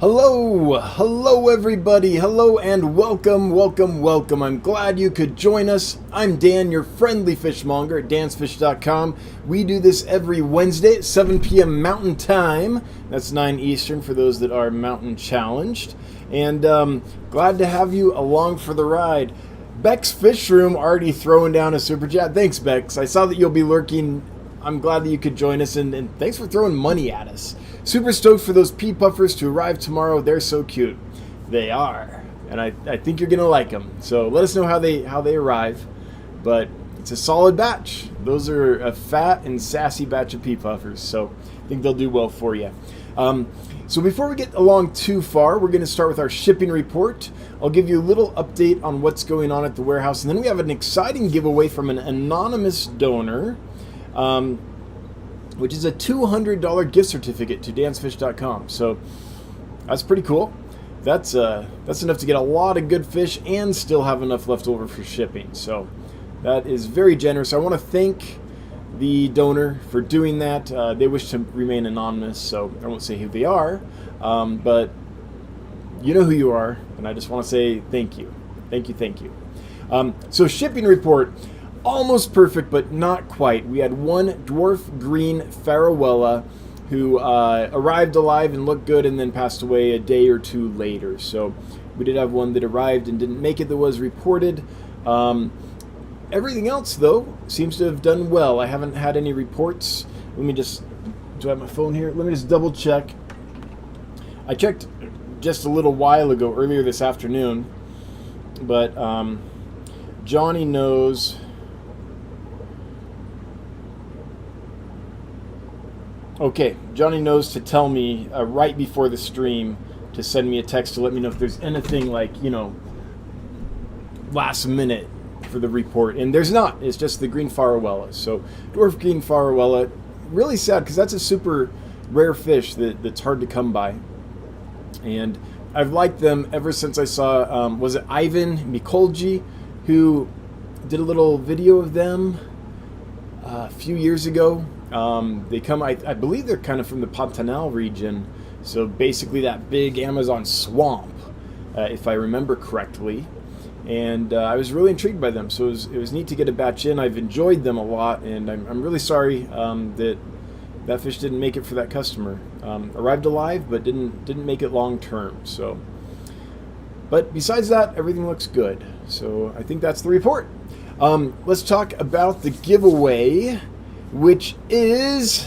Hello everybody, hello and welcome. I'm glad you could join us. I'm Dan, your friendly fishmonger at dansfish.com. We do this every Wednesday at 7 p.m. Mountain Time. That's 9 Eastern for those that are mountain challenged. And glad to have you along for the ride. Beck's Fish Room already throwing down a super chat. Thanks, Bex. I saw that you'll be lurking. I'm glad that you could join us, and thanks for throwing money at us. Super stoked for those pea puffers to arrive tomorrow. They're so cute. They are. And I think you're going to like them. So let us know how they arrive. But it's a solid batch. Those are a fat and sassy batch of pea puffers. So I think they'll do well for you. So before we get along too far, we're going to start with our shipping report. I'll give you a little update on what's going on at the warehouse. And then we have an exciting giveaway from an anonymous donor. Which is a $200 gift certificate to dansfish.com. So that's pretty cool. That's enough to get a lot of good fish and still have enough left over for shipping. So that is very generous. I want to thank the donor for doing that. They wish to remain anonymous, so I won't say who they are. But you know who you are, and I just want to say thank you. Thank you. So shipping report. Almost perfect, but not quite. We had one dwarf green Farewella who arrived alive and looked good and then passed away a day or two later. So we did have one that arrived and didn't make it that was reported. Everything else, though, seems to have done well. I haven't had any reports. Do I have my phone here? Let me just double check. I checked just a little while ago, earlier this afternoon, but Johnny knows. Okay, Johnny knows to tell me right before the stream to send me a text to let me know if there's anything like, last minute for the report. And there's not. It's just the green Farewella. So dwarf green Farewella, really sad because that's a super rare fish that's hard to come by. And I've liked them ever since I saw, was it Ivan Mikolji, who did a little video of them a few years ago. They come, I believe they're kind of from the Pantanal region, so basically that big Amazon swamp, if I remember correctly. And I was really intrigued by them, so it was neat to get a batch in. I've enjoyed them a lot, and I'm really sorry that fish didn't make it for that customer. Arrived alive, but didn't make it long term. So, but besides that, everything looks good. So I think that's the report. Let's talk about the giveaway, which is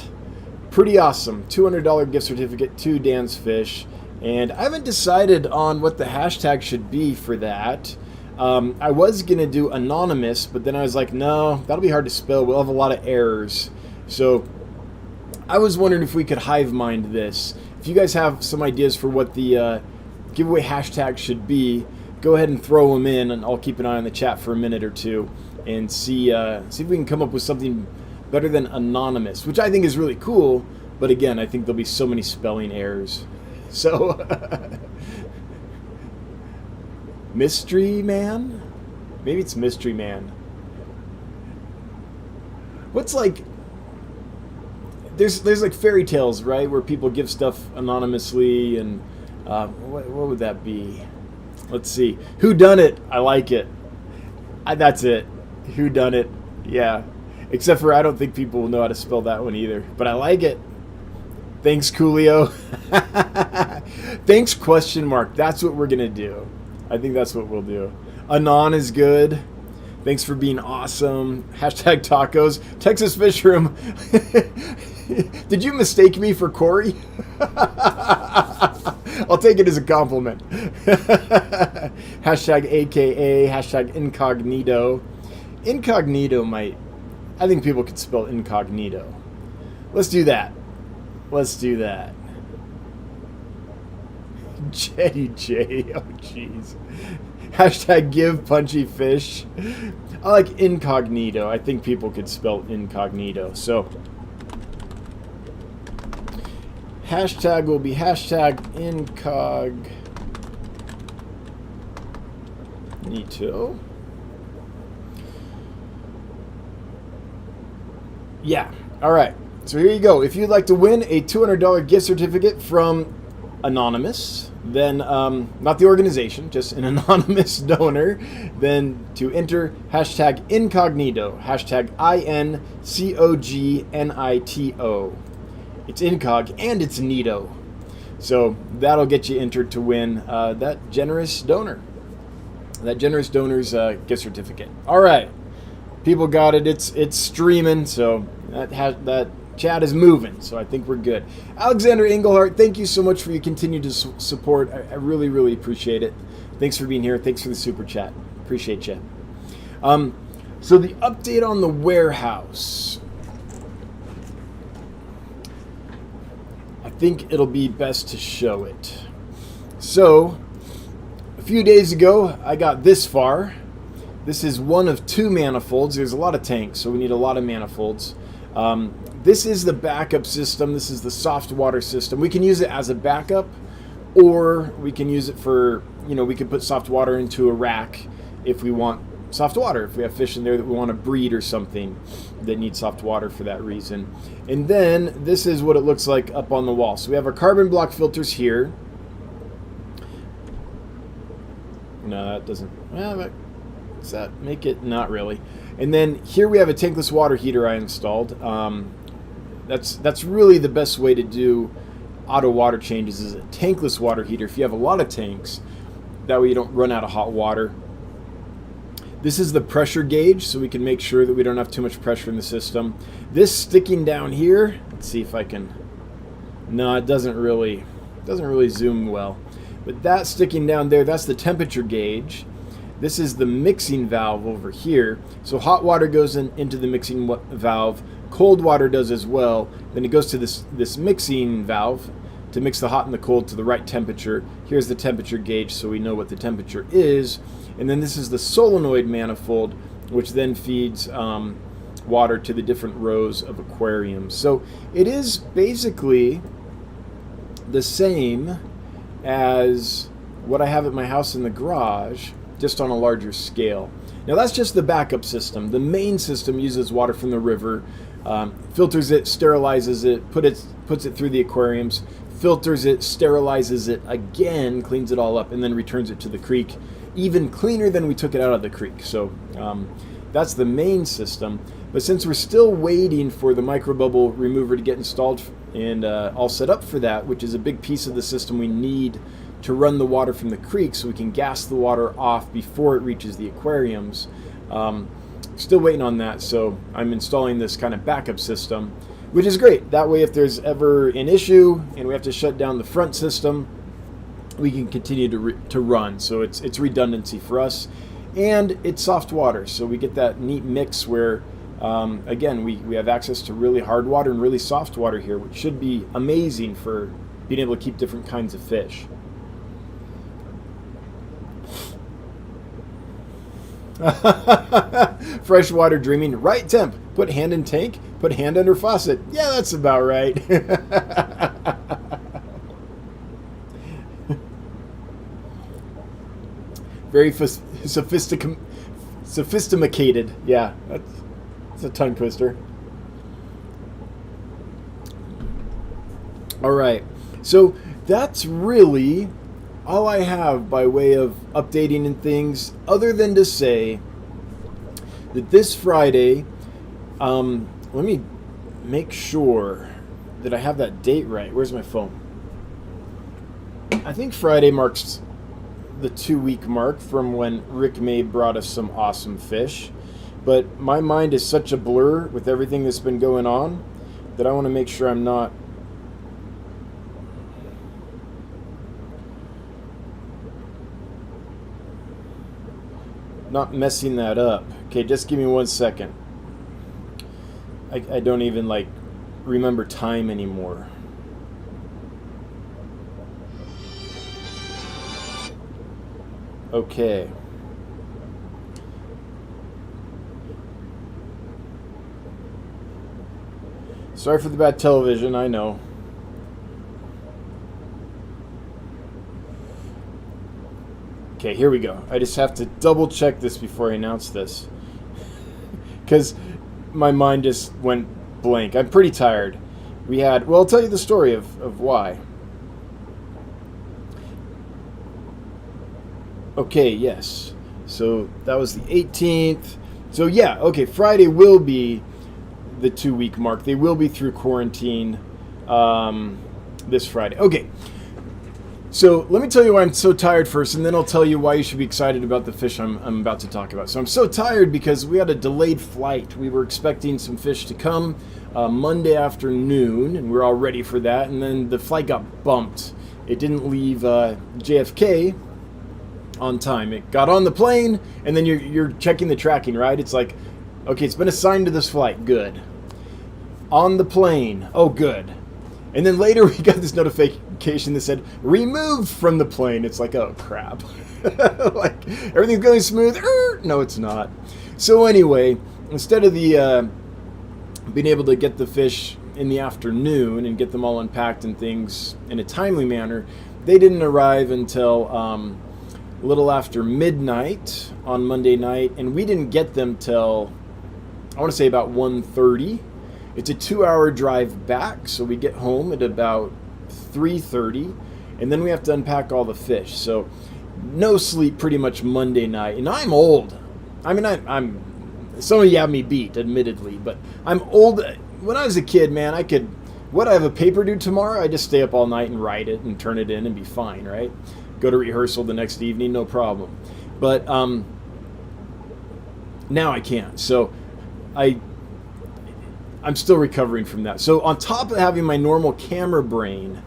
pretty awesome. $200 gift certificate to Dan's Fish. And I haven't decided on what the hashtag should be for that. I was going to do anonymous, but then I was like, no, that'll be hard to spell. We'll have a lot of errors. So I was wondering if we could hive mind this. If you guys have some ideas for what the giveaway hashtag should be, go ahead and throw them in, and I'll keep an eye on the chat for a minute or two and see if we can come up with something better than anonymous, which I think is really cool, but again, I think there'll be so many spelling errors. So, Mystery Man? Maybe it's Mystery Man. What's like, there's like fairy tales, right, where people give stuff anonymously, and what would that be? Let's see. Who done it? I like it. That's it. Who done it? Yeah. Except for I don't think people will know how to spell that one either. But I like it. Thanks, Coolio. Thanks, question mark. That's what we're going to do. I think that's what we'll do. Anon is good. Thanks for being awesome. Hashtag tacos. Texas Fish Room. Did you mistake me for Corey? I'll take it as a compliment. Hashtag AKA. Hashtag incognito. Incognito might... I think people could spell incognito. Let's do that. JJ. Oh, jeez. Hashtag give punchy fish. I like incognito. I think people could spell incognito. So, hashtag will be hashtag incognito. Yeah. All right. So here you go. If you'd like to win a $200 gift certificate from anonymous, then not the organization, just an anonymous donor, then to enter hashtag incognito, hashtag INCOGNITO. It's incog and it's nito. So that'll get you entered to win that generous donor's gift certificate. All right, people got it. It's streaming, so that chat is moving, so I think we're good. Alexander Engelhart, thank you so much for your continued support. I really, really appreciate it. Thanks for being here. Thanks for the super chat. Appreciate you. So the update on the warehouse. I think it'll be best to show it. So, a few days ago, I got this far. This is one of 2 manifolds. There's a lot of tanks, so we need a lot of manifolds. This is the backup system. This is the soft water system. We can use it as a backup, or we can use it for, we could put soft water into a rack if we want soft water, if we have fish in there that we want to breed or something that needs soft water for that reason. And then this is what it looks like up on the wall. So we have our carbon block filters here. No, that doesn't, well, does that make it? Not really. And then here we have a tankless water heater I installed. That's really the best way to do auto water changes, is a tankless water heater. If you have a lot of tanks, that way you don't run out of hot water. This is the pressure gauge, so we can make sure that we don't have too much pressure in the system. This sticking down here, let's see if I can, no, it doesn't really zoom well. But that sticking down there, that's the temperature gauge. This is the mixing valve over here. So hot water goes into the mixing valve, cold water does as well. Then it goes to this mixing valve to mix the hot and the cold to the right temperature. Here's the temperature gauge, so we know what the temperature is. And then this is the solenoid manifold, which then feeds water to the different rows of aquariums. So it is basically the same as what I have at my house in the garage, just on a larger scale. Now that's just the backup system. The main system uses water from the river, filters it, sterilizes it, puts it through the aquariums, filters it, sterilizes it again, cleans it all up, and then returns it to the creek, even cleaner than we took it out of the creek. So that's the main system. But since we're still waiting for the microbubble remover to get installed and all set up for that, which is a big piece of the system we need to run the water from the creek so we can gas the water off before it reaches the aquariums, still waiting on that. So I'm installing this kind of backup system, which is great. That way, if there's ever an issue and we have to shut down the front system, we can continue to run. So it's redundancy for us, and it's soft water, so we get that neat mix where again we have access to really hard water and really soft water here, which should be amazing for being able to keep different kinds of fish. Freshwater dreaming, right temp, put hand in tank, put hand under faucet. Yeah, that's about right. Very sophisticated. Yeah, that's a tongue twister. All right, so that's really all I have by way of updating and things, other than to say that this Friday, let me make sure that I have that date right. Where's my phone? I think Friday marks the 2-week mark from when Rick May brought us some awesome fish, but my mind is such a blur with everything that's been going on that I want to make sure I'm not messing that up. Okay, just give me 1 second. I don't even remember time anymore. Okay. Sorry for the bad television, I know. Okay, here we go. I just have to double check this before I announce this, because my mind just went blank. I'm pretty tired. Well, I'll tell you the story of why. Okay, yes. So that was the 18th. So yeah, okay, Friday will be the 2-week mark. They will be through quarantine this Friday. Okay. So let me tell you why I'm so tired first, and then I'll tell you why you should be excited about the fish I'm about to talk about. So I'm so tired because we had a delayed flight. We were expecting some fish to come Monday afternoon, and we were all ready for that. And then the flight got bumped. It didn't leave JFK on time. It got on the plane, and then you're checking the tracking, right? It's like, okay, it's been assigned to this flight. Good. On the plane. Oh, good. And then later we got this notification that said, removed from the plane. It's like, oh, crap. Like, everything's going smooth. No, it's not. So anyway, instead of the being able to get the fish in the afternoon and get them all unpacked and things in a timely manner, they didn't arrive until a little after midnight on Monday night. And we didn't get them till, I want to say, about 1:30. It's a 2-hour drive back, so we get home at about 3:30, and then we have to unpack all the fish. So no sleep pretty much Monday night, and I'm old. I mean, I'm some of you have me beat, admittedly, but I'm old. When I was a kid, man, I have a paper due tomorrow? I just stay up all night and write it and turn it in and be fine, right? Go to rehearsal the next evening, no problem. But now I can't. So I'm still recovering from that. So on top of having my normal camera brain,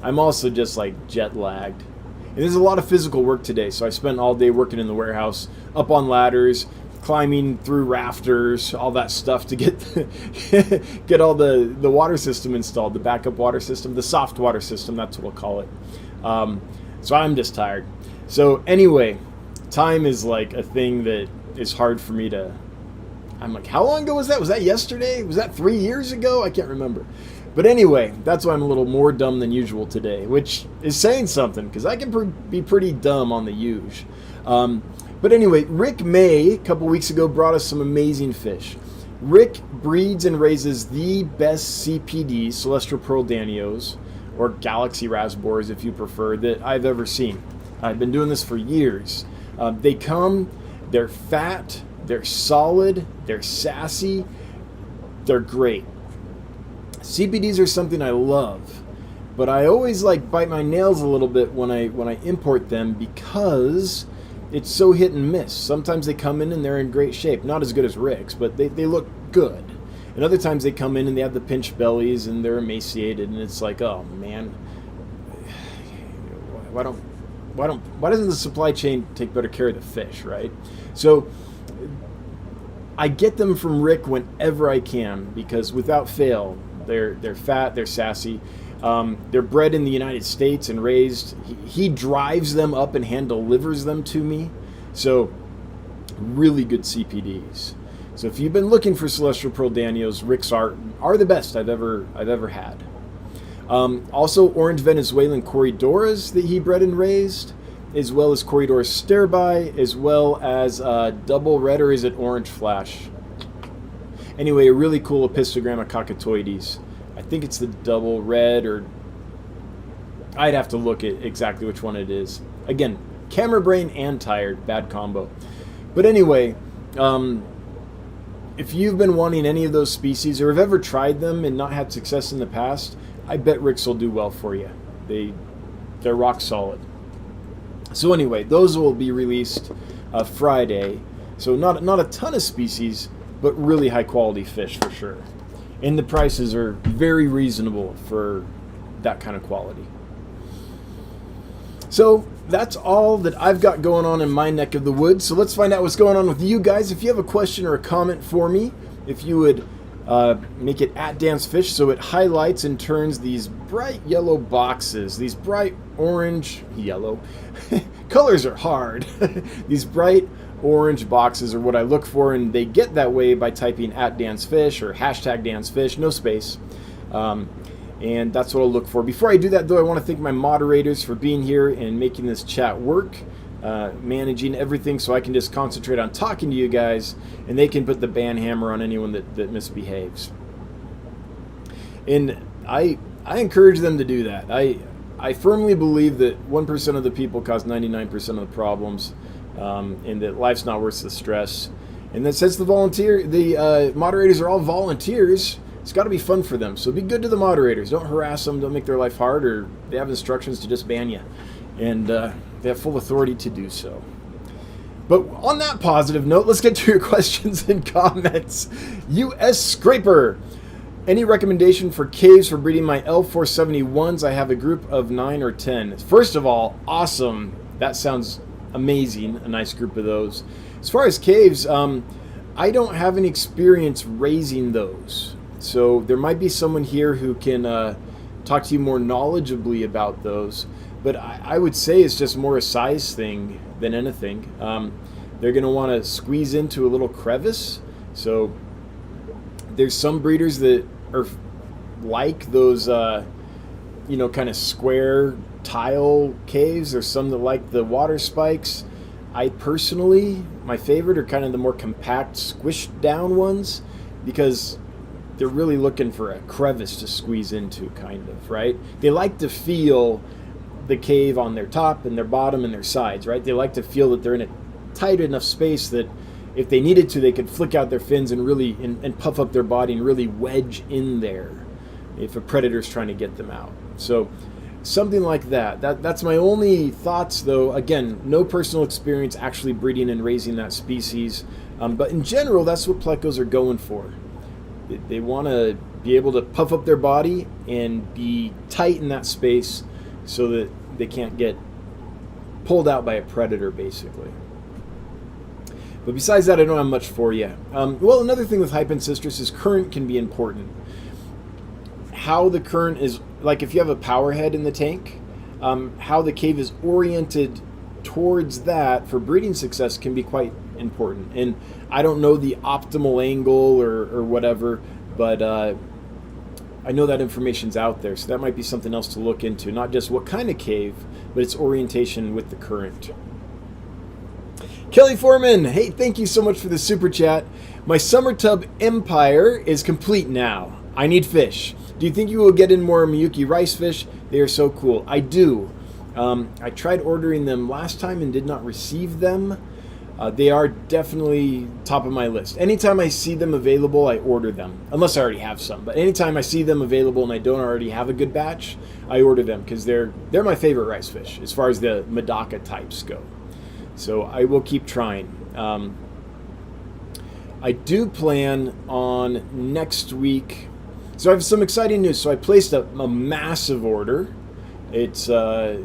I'm also just like jet lagged. And there's a lot of physical work today. So I spent all day working in the warehouse, up on ladders, climbing through rafters, all that stuff to get get all the water system installed, the backup water system, the soft water system, that's what we'll call it. So I'm just tired. So anyway, time is like a thing that is hard for me to... I'm like, how long ago was that? Was that yesterday? Was that 3 years ago? I can't remember. But anyway, that's why I'm a little more dumb than usual today, which is saying something, because I can be pretty dumb on the huge. But anyway, Rick May, a couple weeks ago, brought us some amazing fish. Rick breeds and raises the best CPDs, Celestial Pearl Danios, or Galaxy Rasbors if you prefer, that I've ever seen. I've been doing this for years. They come, they're fat, they're solid, they're sassy, they're great. CPDs are something I love, but I always like bite my nails a little bit when I import them because it's so hit and miss. Sometimes they come in and they're in great shape, not as good as Rick's, but they look good. And other times they come in and they have the pinched bellies and they're emaciated, and it's like, oh man, why doesn't the supply chain take better care of the fish, right? So I get them from Rick whenever I can because without fail, they're fat, they're sassy. They're bred in the United States and raised. He drives them up and hand delivers them to me. So really good CPDs. So if you've been looking for Celestial Pearl Danios, Rick's are the best I've ever had. Also orange Venezuelan corydoras that he bred and raised, as well as corydoras sterbai, as well as double red, or is it orange flash? Anyway, a really cool Epistogramma cockatoides. I think it's the double red, or I'd have to look at exactly which one it is. Again, camera brain and tired, bad combo. But anyway, if you've been wanting any of those species or have ever tried them and not had success in the past, I bet Rick's will do well for you. They're rock solid. So anyway, those will be released Friday. So not a ton of species, but really high quality fish for sure. And the prices are very reasonable for that kind of quality. So that's all that I've got going on in my neck of the woods. So let's find out what's going on with you guys. If you have a question or a comment for me, if you would make it @DanceFish so it highlights and turns these bright yellow boxes, these bright orange, yellow, colors are hard. These bright orange boxes are what I look for, and they get that way by typing @DanceFish or #DanceFish, no space. And that's what I'll look for. Before I do that, though, I want to thank my moderators for being here and making this chat work, managing everything so I can just concentrate on talking to you guys, and they can put the ban hammer on anyone that misbehaves. And I encourage them to do that. I firmly believe that 1% of the people cause 99% of the problems, and that life's not worth the stress. And then since the moderators are all volunteers, it's got to be fun for them. So be good to the moderators. Don't harass them. Don't make their life hard, or they have instructions to just ban you. And they have full authority to do so. But on that positive note, let's get to your questions and comments. U.S. Scraper. Any recommendation for caves for breeding my L471s? I have a group of 9 or 10. First of all, awesome. That sounds amazing. A nice group of those. As far as caves, I don't have any experience raising those. So there might be someone here who can talk to you more knowledgeably about those. But I would say it's just more a size thing than anything. They're going to want to squeeze into a little crevice. So there's some breeders that are like those, kind of square tile caves. There's some that like the water spikes. I personally, my favorite are kind of the more compact, squished down ones, because they're really looking for a crevice to squeeze into, kind of, right? They like to feel the cave on their top and their bottom and their sides, right? They like to feel that they're in a tight enough space that if they needed to, they could flick out their fins and really and puff up their body and really wedge in there if a predator's trying to get them out. So something like that. That's my only thoughts, though. Again, no personal experience actually breeding and raising that species. But in general, that's what plecos are going for. They want to be able to puff up their body and be tight in that space so that they can't get pulled out by a predator, basically. But besides that, I don't have much for you. Well, another thing with Hypensistrus is current can be important. How the current is, like if you have a power head in the tank, how the cave is oriented towards that for breeding success can be quite important. And I don't know the optimal angle or whatever, but I know that information's out there, so that might be something else to look into. Not just what kind of cave, but its orientation with the current. Kelly Foreman, hey, thank you so much for the super chat. My summer tub empire is complete now. I need fish. Do you think you will get in more Miyuki rice fish? They are so cool. I do. I tried ordering them last time and did not receive them. They are definitely top of my list. Anytime I see them available, I order them. Unless I already have some. But anytime I see them available and I don't already have a good batch, I order them because they're my favorite rice fish as far as the Medaka types go. So I will keep trying. I do plan on next week. So I have some exciting news. So I placed a massive order. It's a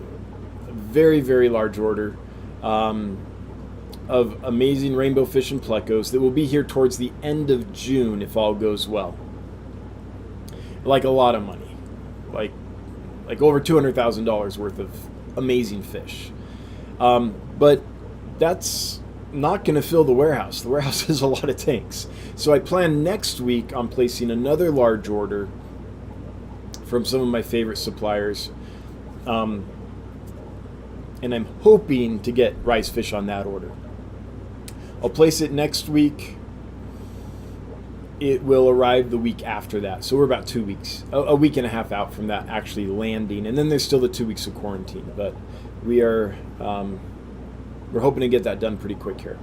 very, very large order of amazing rainbow fish and plecos that will be here towards the end of June if all goes well. Like a lot of money. Like over $200,000 worth of amazing fish. But that's not going to fill the warehouse. The warehouse has a lot of tanks. So I plan next week on placing another large order from some of my favorite suppliers. And I'm hoping to get rice fish on that order. I'll place it next week. It will arrive the week after that. So we're about 2 weeks, a week and a half out from that actually landing. And then there's still the 2 weeks of quarantine. But we are... we're hoping to get that done pretty quick here.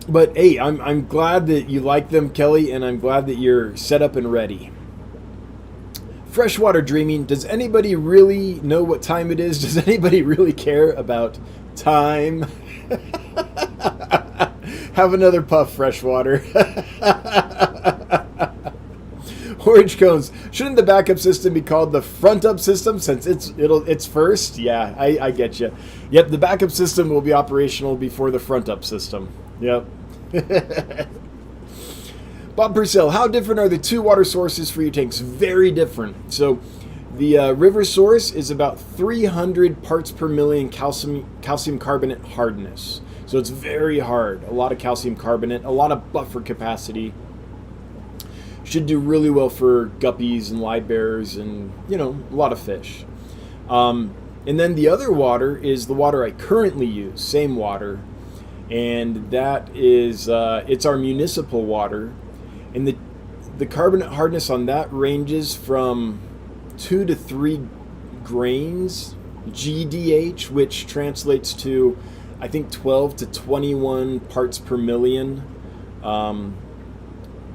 But hey, I'm glad that you like them, Kelly, and I'm glad that you're set up and ready. Freshwater dreaming. Does anybody really know what time it is? Does anybody really care about time? Have another puff, Freshwater. Orange cones. Shouldn't the backup system be called the front up system since it's first? Yeah, I get you. Yep, the backup system will be operational before the front up system. Yep. Bob Purcell, how different are the two water sources for your tanks? Very different. So the river source is about 300 parts per million calcium carbonate hardness. So it's very hard. A lot of calcium carbonate, a lot of buffer capacity. Should do really well for guppies and live bears and, a lot of fish. And then the other water is the water I currently use, same water. And that is, it's our municipal water. And The carbonate hardness on that ranges from 2 to 3 grains GDH, which translates to, I think, 12 to 21 parts per million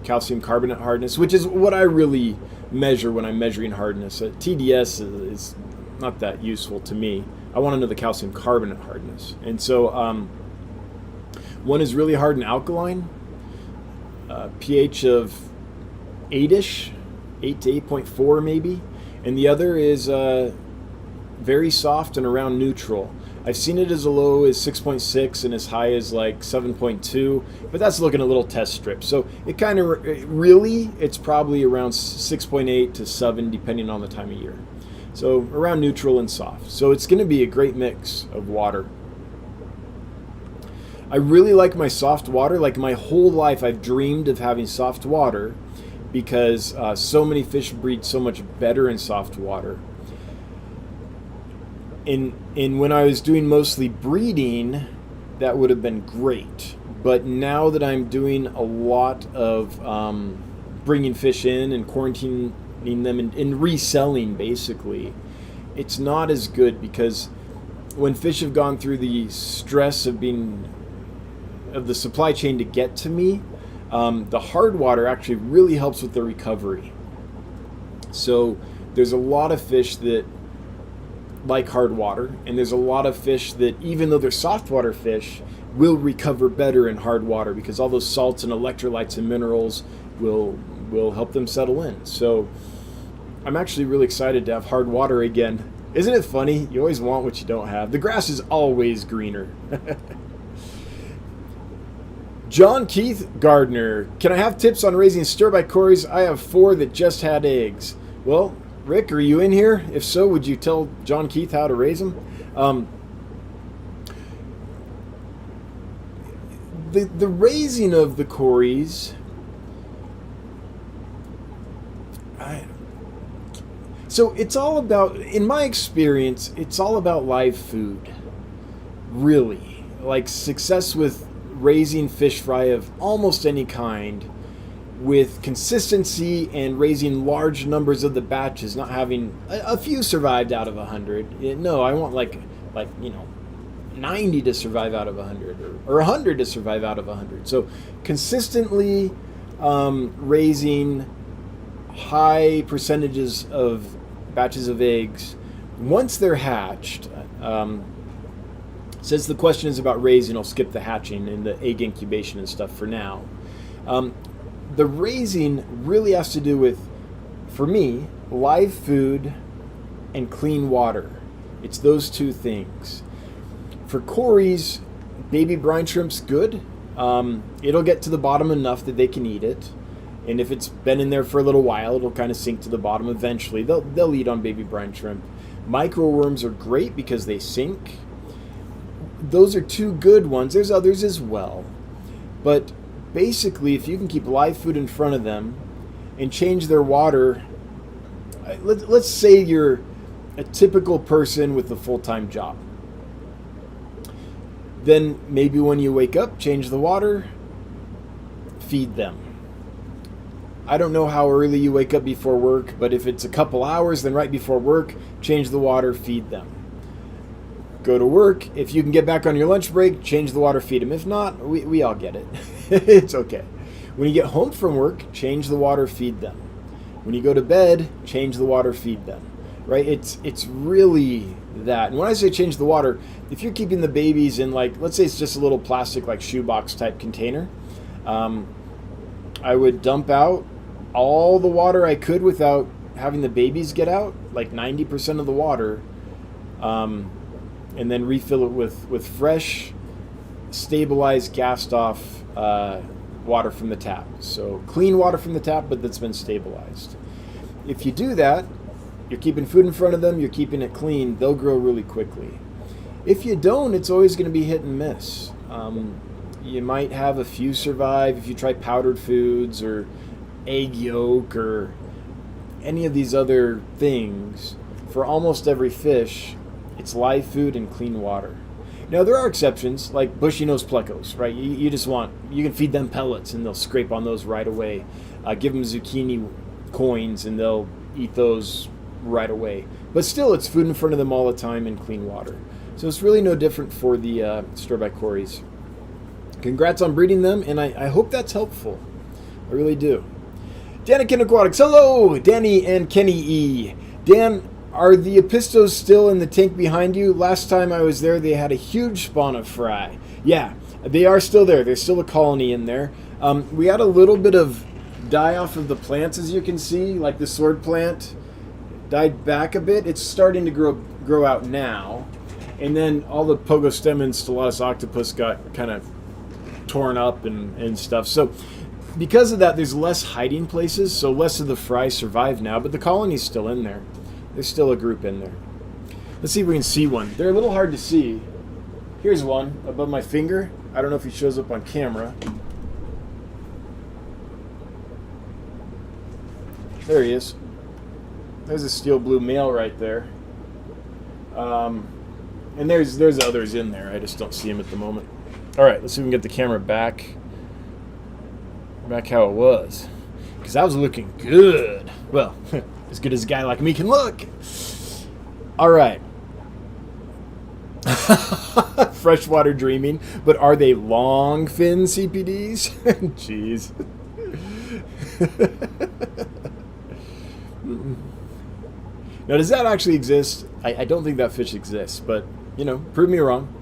calcium carbonate hardness, which is what I really measure when I'm measuring hardness. TDS is not that useful to me. I want to know the calcium carbonate hardness. And so one is really hard and alkaline, pH of 8-ish, 8 to 8.4 maybe. And the other is very soft and around neutral. I've seen it as low as 6.6 and as high as like 7.2, but that's looking a little test strip. So it kind of really, it's probably around 6.8 to 7 depending on the time of year. So around neutral and soft. So it's going to be a great mix of water. I really like my soft water. Like my whole life I've dreamed of having soft water because so many fish breed so much better in soft water. And when I was doing mostly breeding, that would have been great. But now that I'm doing a lot of bringing fish in and quarantining them and reselling, basically, it's not as good because when fish have gone through the stress of the supply chain to get to me, the hard water actually really helps with the recovery. So there's a lot of fish that like hard water, and there's a lot of fish that, even though they're soft water fish, will recover better in hard water because all those salts and electrolytes and minerals will help them settle in. So I'm actually really excited to have hard water again. Isn't it funny? You always want what you don't have. The grass is always greener. John Keith Gardner, can I have tips on raising stir-by cories? I have 4 that just had eggs. Well, Rick, are you in here? If so, would you tell John Keith how to raise them? The raising of the cories, so it's all about, in my experience, it's all about live food, really. Like success with raising fish fry of almost any kind, with consistency and raising large numbers of the batches, not having a few survived out of 100. No, I want like 90 to survive out of 100, or 100 to survive out of 100. So consistently raising high percentages of batches of eggs once they're hatched. Since the question is about raising, I'll skip the hatching and the egg incubation and stuff for now. The raising really has to do with, for me, live food and clean water. It's those two things. For cories, baby brine shrimp's good. It'll get to the bottom enough that they can eat it. And if it's been in there for a little while, it'll kind of sink to the bottom eventually. They'll eat on baby brine shrimp. Microworms are great because they sink. Those are 2 good ones. There's others as well. But basically, if you can keep live food in front of them and change their water, let's say you're a typical person with a full-time job. Then maybe when you wake up, change the water, feed them. I don't know how early you wake up before work, but if it's a couple hours, then right before work, change the water, feed them. Go to work. If you can get back on your lunch break, change the water, feed them. If not, we all get it. It's okay. When you get home from work, change the water, feed them. When you go to bed, change the water, feed them. Right? It's really that. And when I say change the water, if you're keeping the babies in, like, let's say it's just a little plastic, like shoebox type container, I would dump out all the water I could without having the babies get out, like 90% of the water, and then refill it with fresh, stabilized, gassed off water from the tap. So clean water from the tap, but that's been stabilized. If you do that, you're keeping food in front of them, you're keeping it clean, they'll grow really quickly. If you don't, it's always going to be hit and miss. You might have a few survive if you try powdered foods or egg yolk or any of these other things. For almost every fish, it's live food and clean water. Now, there are exceptions, like bushy-nosed plecos, right? You can feed them pellets, and they'll scrape on those right away. Give them zucchini coins, and they'll eat those right away. But still, it's food in front of them all the time in clean water. So it's really no different for the store-by cories. Congrats on breeding them, and I hope that's helpful. I really do. Danikin Aquatics, hello, Danny and Kenny E. Dan, are the Epistos still in the tank behind you? Last time I was there, they had a huge spawn of fry. Yeah, they are still there. There's still a colony in there. We had a little bit of die off of the plants, as you can see, like the sword plant died back a bit. It's starting to grow out now. And then all the Pogostem and Stellatus octopus got kind of torn up and stuff. So because of that, there's less hiding places, so less of the fry survive now, but the colony's still in there. There's still a group in there. Let's see if we can see one. They're a little hard to see. Here's one above my finger. I don't know if he shows up on camera. There he is. There's a steel blue male right there. And there's others in there. I just don't see them at the moment. All right, let's see if we can get the camera back how it was, because I was looking good. Well, as good as a guy like me can look. All right. Freshwater dreaming, but are they long fin CPDs? Jeez. Now, does that actually exist? I don't think that fish exists, but, prove me wrong.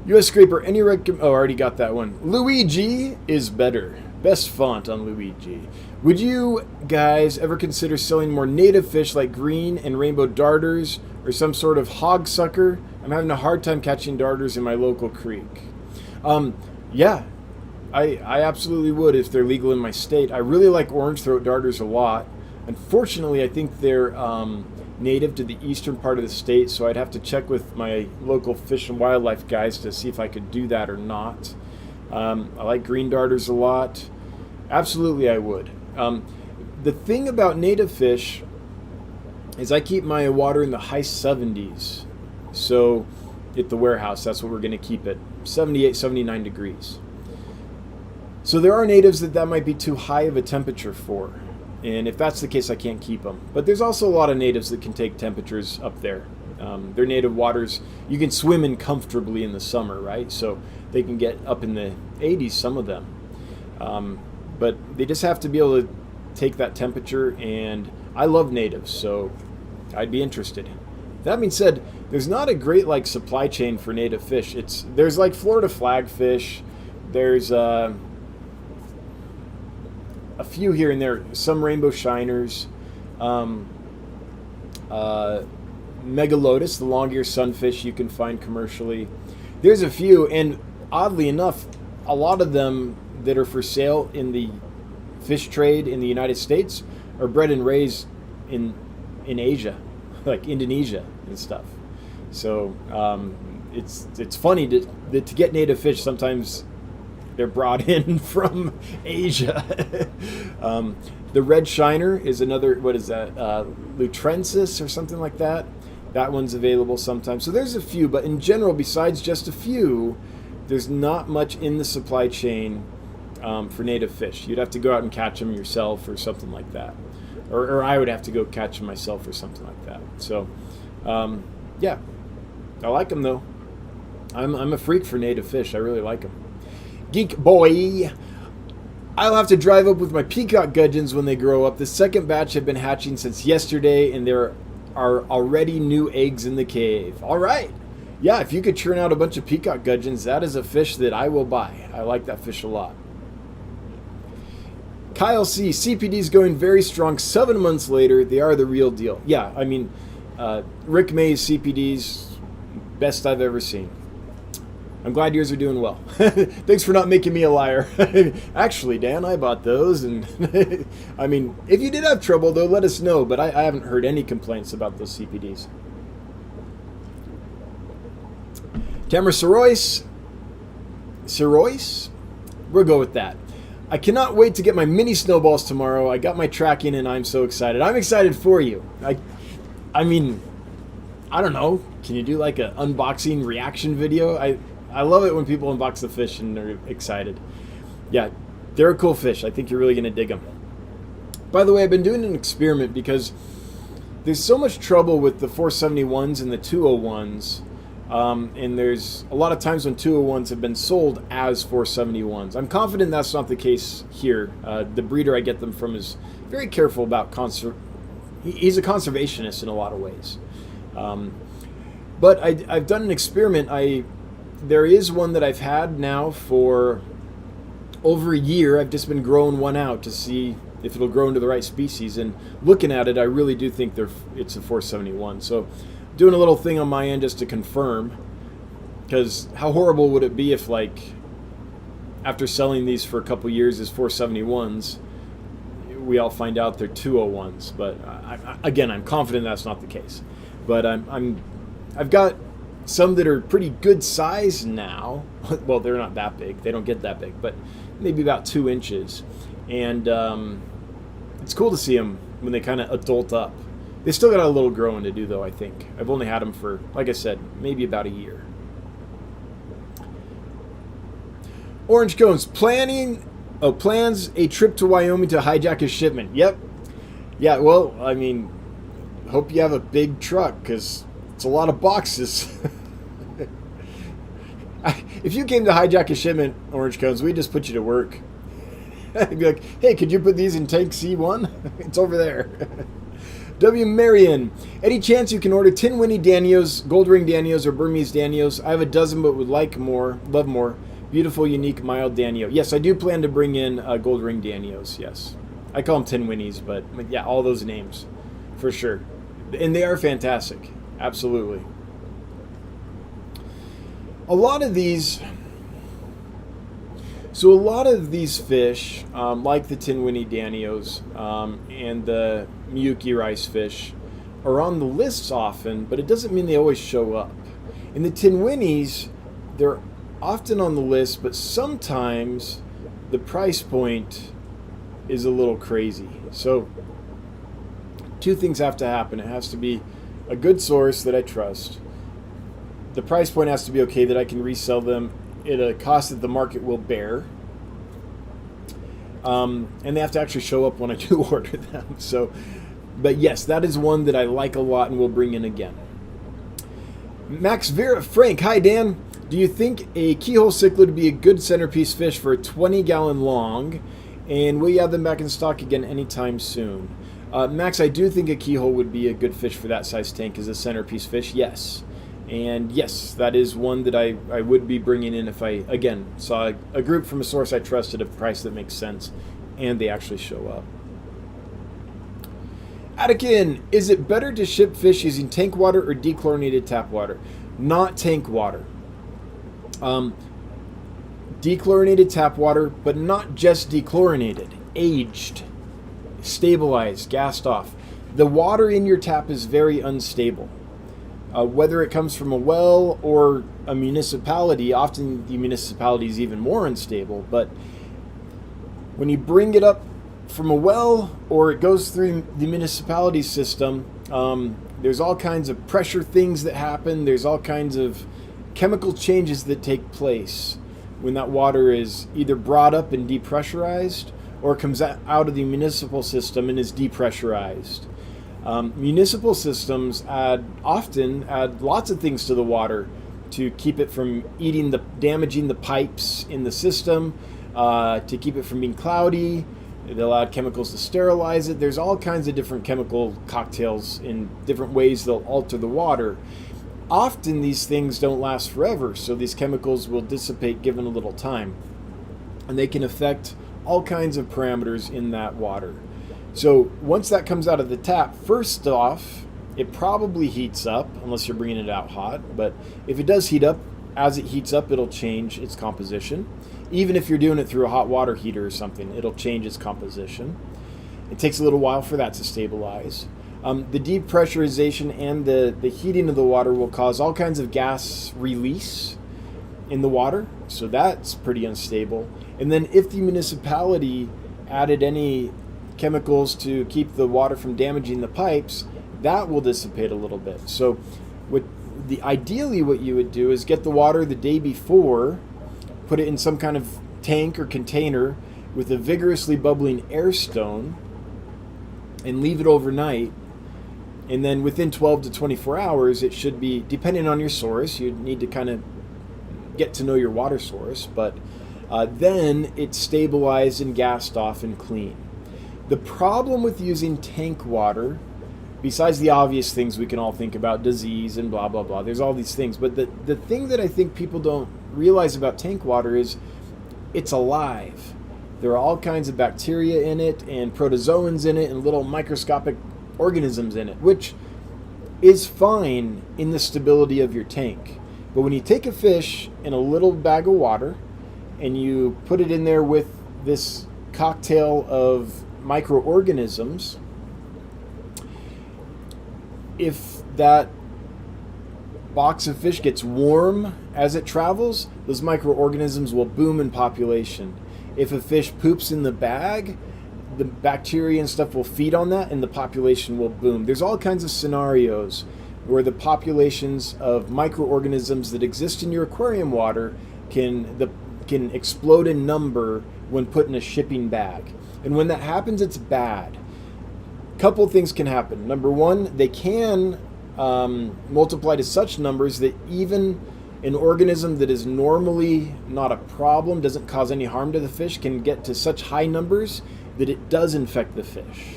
U.S. Scraper, any oh, I already got that one. Luigi is better. Best font on Luigi. Would you guys ever consider selling more native fish like green and rainbow darters or some sort of hog sucker? I'm having a hard time catching darters in my local creek. Yeah, I absolutely would if they're legal in my state. I really like orange throat darters a lot. Unfortunately, I think they're native to the eastern part of the state, so I'd have to check with my local fish and wildlife guys to see if I could do that or not. I like green darters a lot. Absolutely, I would. The thing about native fish is I keep my water in the high 70s. So at the warehouse, that's what we're going to keep it, 78, 79 degrees. So there are natives that might be too high of a temperature for. And if that's the case, I can't keep them. But there's also a lot of natives that can take temperatures up there. They're native waters. You can swim in comfortably in the summer, right? So they can get up in the 80s, some of them. But they just have to be able to take that temperature. And I love natives, so I'd be interested. That being said, there's not a great supply chain for native fish. There's Florida flagfish. There's a few here and there, some rainbow shiners, megalotus, the long-eared sunfish you can find commercially. There's a few, and oddly enough, a lot of them that are for sale in the fish trade in the United States are bred and raised in Asia, like Indonesia and stuff. So it's funny to get native fish. Sometimes they're brought in from Asia. The red shiner is another, what is that, Lutrensis or something like that. That one's available sometimes. So there's a few, but in general, besides just a few, there's not much in the supply chain for native fish. You'd have to go out and catch them yourself or something like that. Or I would have to go catch them myself or something like that. So, yeah, I like them though. I'm a freak for native fish. I really like them. Geek boy, I'll have to drive up with my peacock gudgeons when they grow up. The second batch have been hatching since yesterday, and there are already new eggs in the cave. All right. Yeah, if you could churn out a bunch of peacock gudgeons, that is a fish that I will buy. I like that fish a lot. Kyle C. CPD's going very strong 7 months later. They are the real deal. Yeah, I mean, Rick May's CPD's best I've ever seen. I'm glad yours are doing well. Thanks for not making me a liar. Actually, Dan, I bought those, and I mean, if you did have trouble, though, let us know, but I haven't heard any complaints about those CPDs. Tamara Sirois? We'll go with that. I cannot wait to get my mini snowballs tomorrow. I got my tracking, and I'm so excited. I'm excited for you. I mean, I don't know. Can you do like an unboxing reaction video? I love it when people unbox the fish and they're excited. Yeah, they're a cool fish. I think you're really going to dig them. By the way, I've been doing an experiment because there's so much trouble with the 471s and the 201s. And there's a lot of times when 201s have been sold as 471s. I'm confident that's not the case here. The breeder I get them from is very careful about he's a conservationist in a lot of ways. But I've done an experiment. There is one that I've had now for over a year. I've just been growing one out to see if it'll grow into the right species. And looking at it, I really do think it's a 471. So doing a little thing on my end just to confirm, because how horrible would it be if, like, after selling these for a couple years as 471s, we all find out they're 201s. But again, I'm confident that's not the case. But I've got some that are pretty good size now. Well, they're not that big. They don't get that big, but maybe about 2 inches. And it's cool to see them when they kind of adult up. They still got a little growing to do, though, I think. I've only had them for, like I said, maybe about a year. Orange Cones, plans a trip to Wyoming to hijack a shipment. Yep. Yeah, well, I mean, hope you have a big truck, because it's a lot of boxes. If you came to hijack a shipment, Orange Cones, we'd just put you to work. I'd be like, hey, could you put these in tank C1? It's over there. W. Marion, any chance you can order tin Winnie Danios, gold ring Danios, or Burmese Danios? I have a dozen but would love more. Beautiful, unique, mild Danio. Yes, I do plan to bring in gold ring Danios, yes. I call them tin Winnies, but yeah, all those names, for sure. And they are fantastic, absolutely. A lot of these fish, like the tin Winnie Danios and the Miyuki rice fish, are on the lists often, but it doesn't mean they always show up. In the tin Winnies, they're often on the list, but sometimes the price point is a little crazy. So 2 things have to happen. It has to be a good source that I trust. The price point has to be okay, that I can resell them at a cost that the market will bear. And they have to actually show up when I do order them. So, but yes, that is one that I like a lot and will bring in again. Max Vera Frank, hi Dan. Do you think a keyhole cichlid would be a good centerpiece fish for a 20-gallon long? And will you have them back in stock again anytime soon? Max, I do think a keyhole would be a good fish for that size tank as a centerpiece fish, yes. And yes, that is one that I would be bringing in if I, again, saw a group from a source I trusted at a price that makes sense and they actually show up. Attican, is it better to ship fish using tank water or dechlorinated tap water? Not tank water. Dechlorinated tap water, but not just dechlorinated. Aged, stabilized, gassed off. The water in your tap is very unstable. Whether it comes from a well or a municipality, often the municipality is even more unstable, but when you bring it up from a well or it goes through the municipality system, there's all kinds of pressure things that happen. There's all kinds of chemical changes that take place when that water is either brought up and depressurized or comes out of the municipal system and is depressurized. Municipal systems often add lots of things to the water to keep it from damaging the pipes in the system, to keep it from being cloudy. They'll add chemicals to sterilize it. There's all kinds of different chemical cocktails in different ways they'll alter the water. Often these things don't last forever, so these chemicals will dissipate given a little time. And they can affect all kinds of parameters in that water. So once that comes out of the tap, first off, it probably heats up, unless you're bringing it out hot. But if it does heat up, as it heats up, it'll change its composition. Even if you're doing it through a hot water heater or something, it'll change its composition. It takes a little while for that to stabilize. The depressurization and the heating of the water will cause all kinds of gas release in the water, so that's pretty unstable. And then if the municipality added any chemicals to keep the water from damaging the pipes, that will dissipate a little bit. So Ideally what you would do is get the water the day before, put it in some kind of tank or container with a vigorously bubbling air stone, and leave it overnight. And then within 12 to 24 hours, it should be, depending on your source, you need to kind of get to know your water source, but then it's stabilized and gassed off and clean. The problem with using tank water, besides the obvious things we can all think about, disease and blah, blah, blah, there's all these things, but the thing that I think people don't realize about tank water is it's alive. There are all kinds of bacteria in it and protozoans in it and little microscopic organisms in it, which is fine in the stability of your tank. But when you take a fish in a little bag of water and you put it in there with this cocktail of microorganisms, if that box of fish gets warm as it travels, those microorganisms will boom in population. If a fish poops in the bag, the bacteria and stuff will feed on that and the population will boom. There's all kinds of scenarios where the populations of microorganisms that exist in your aquarium water can explode in number when put in a shipping bag. And when that happens, it's bad. Couple things can happen. Number one, they can multiply to such numbers that even an organism that is normally not a problem, doesn't cause any harm to the fish, can get to such high numbers that it does infect the fish.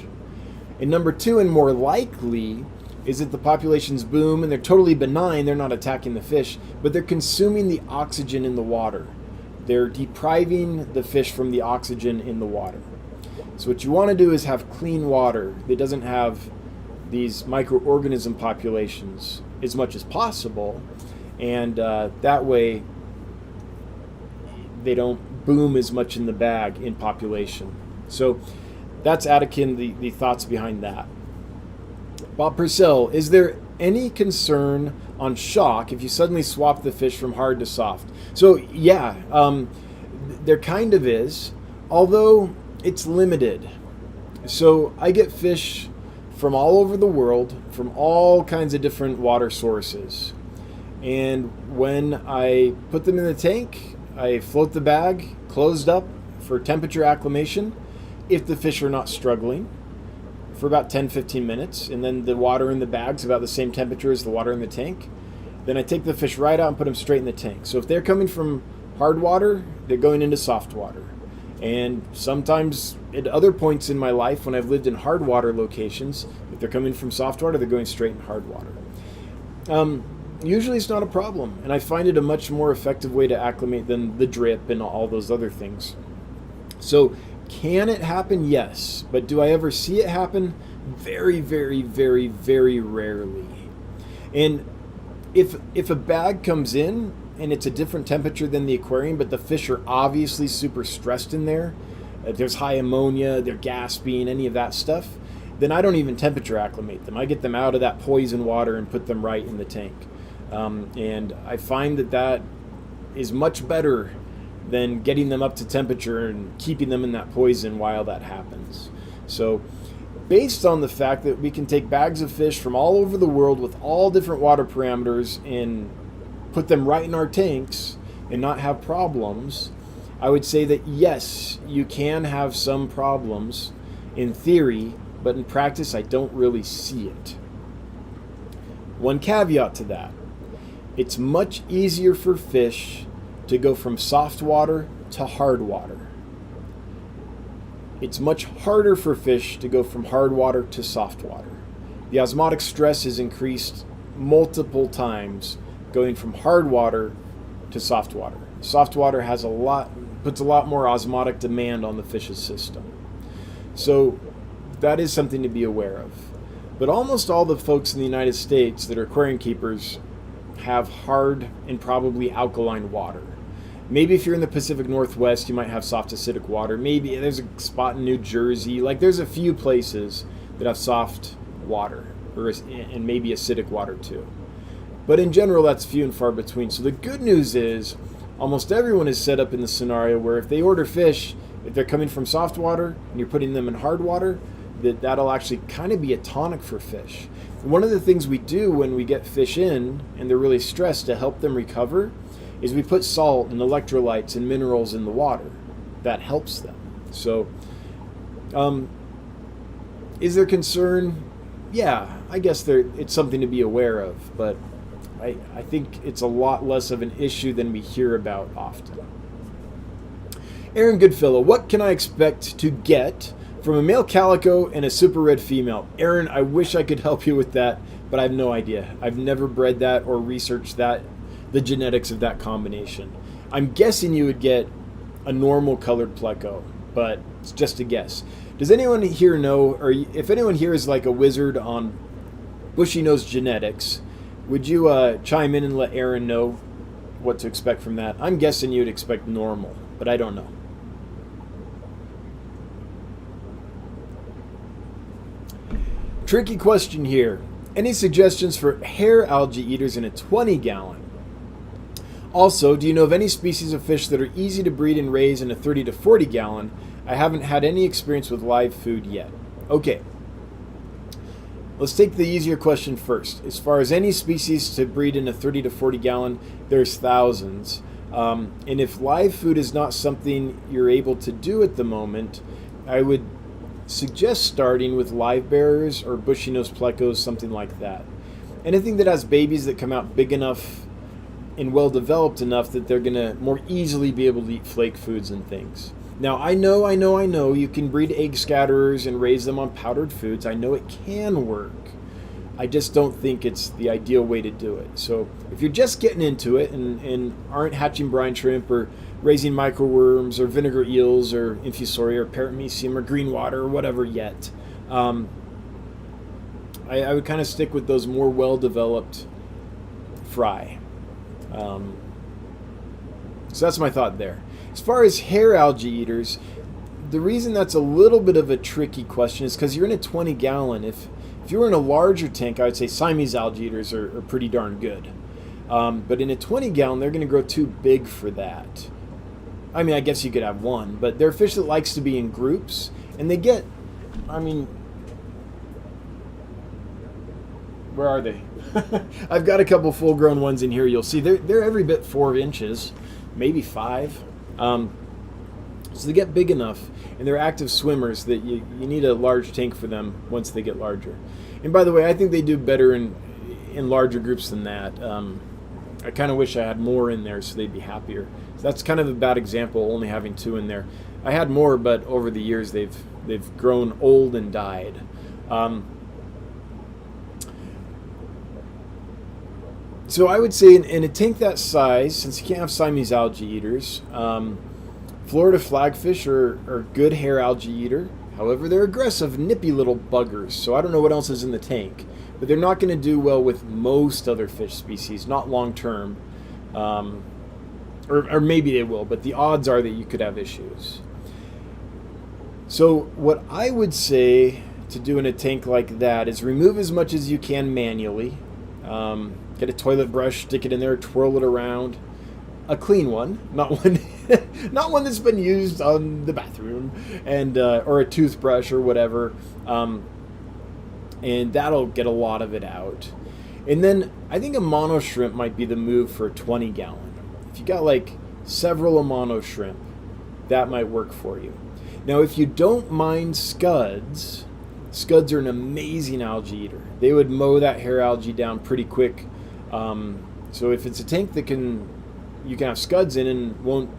And number two, and more likely, is that the populations boom and they're totally benign, they're not attacking the fish, but they're consuming the oxygen in the water. They're depriving the fish from the oxygen in the water. So what you want to do is have clean water that doesn't have these microorganism populations as much as possible, and that way they don't boom as much in the bag in population. So that's Attican, the thoughts behind that. Bob Purcell, is there any concern on shock if you suddenly swap the fish from hard to soft? So yeah, there kind of is, although it's limited. So I get fish from all over the world, from all kinds of different water sources. And when I put them in the tank, I float the bag closed up for temperature acclimation if the fish are not struggling for about 10-15 minutes, and then the water in the bag's about the same temperature as the water in the tank. Then I take the fish right out and put them straight in the tank. So if they're coming from hard water, they're going into soft water. And sometimes at other points in my life when I've lived in hard water locations, if they're coming from soft water, they're going straight in hard water. Usually it's not a problem, and I find it a much more effective way to acclimate than the drip and all those other things. So can it happen? Yes. But do I ever see it happen? Very, very, very, very rarely. And if a bag comes in and it's a different temperature than the aquarium, but the fish are obviously super stressed in there, there's high ammonia, they're gasping, any of that stuff, then I don't even temperature acclimate them. I get them out of that poison water and put them right in the tank. And I find that is much better than getting them up to temperature and keeping them in that poison while that happens. So based on the fact that we can take bags of fish from all over the world with all different water parameters and put them right in our tanks and not have problems, I would say that yes, you can have some problems in theory, but in practice I don't really see it. One caveat to that: it's much easier for fish to go from soft water to hard water. It's much harder for fish to go from hard water to soft water. The osmotic stress is increased multiple times going from hard water to soft water. Soft water puts a lot more osmotic demand on the fish's system. So that is something to be aware of. But almost all the folks in the United States that are aquarium keepers have hard and probably alkaline water. Maybe if you're in the Pacific Northwest, you might have soft acidic water. Maybe there's a spot in New Jersey. Like there's a few places that have soft water, and maybe acidic water too. But in general, that's few and far between. So the good news is almost everyone is set up in the scenario where if they order fish, if they're coming from soft water and you're putting them in hard water, that'll actually kind of be a tonic for fish. One of the things we do when we get fish in and they're really stressed to help them recover is we put salt and electrolytes and minerals in the water. That helps them. So, is there concern? Yeah, I guess it's something to be aware of, but I think it's a lot less of an issue than we hear about often. Aaron Goodfellow, what can I expect to get from a male calico and a super red female? Aaron, I wish I could help you with that, but I have no idea. I've never bred that or researched that, the genetics of that combination. I'm guessing you would get a normal colored Pleco, but it's just a guess. Does anyone here know, or if anyone here is like a wizard on bushy-nosed genetics, would you chime in and let Aaron know what to expect from that? I'm guessing you'd expect normal, but I don't know. Tricky question here. Any suggestions for hair algae eaters in a 20-gallon? Also, do you know of any species of fish that are easy to breed and raise in a 30 to 40-gallon? I haven't had any experience with live food yet. Okay. Let's take the easier question first. As far as any species to breed in a 30 to 40 gallon, there's thousands. And if live food is not something you're able to do at the moment, I would suggest starting with live bearers or bushy-nosed plecos, something like that. Anything that has babies that come out big enough and well-developed enough that they're going to more easily be able to eat flake foods and things. Now, I know you can breed egg scatterers and raise them on powdered foods. I know it can work. I just don't think it's the ideal way to do it. So if you're just getting into it and aren't hatching brine shrimp or raising microworms or vinegar eels or infusoria or paramecium or green water or whatever yet, I would kind of stick with those more well-developed fry. So that's my thought there. As far as hair algae eaters, the reason that's a little bit of a tricky question is because you're in a 20-gallon. If you were in a larger tank, I would say Siamese algae eaters are pretty darn good. But in a 20-gallon, they're going to grow too big for that. I mean, I guess you could have one, but they're a fish that likes to be in groups, and they get, I mean, where are they? I've got a couple full-grown ones in here. You'll see they're every bit 4 inches, maybe 5. So they get big enough, and they're active swimmers that you need a large tank for them once they get larger. And by the way, I think they do better in larger groups than that. I kind of wish I had more in there so they'd be happier. So that's kind of a bad example, only having 2 in there. I had more, but over the years they've grown old and died. So I would say in a tank that size, since you can't have Siamese algae eaters, Florida flagfish are good hair algae eater. However, they're aggressive, nippy little buggers, so I don't know what else is in the tank. But they're not going to do well with most other fish species, not long term. Or maybe they will, but the odds are that you could have issues. So what I would say to do in a tank like that is remove as much as you can manually. Get a toilet brush, stick it in there, twirl it around. A clean one, not one that's been used on the bathroom, and or a toothbrush or whatever, and that'll get a lot of it out. And then I think a mono shrimp might be the move for a 20-gallon. If you got like several mono shrimp, that might work for you. Now, if you don't mind scuds are an amazing algae eater. They would mow that hair algae down pretty quick. So if it's a tank that you can have scuds in and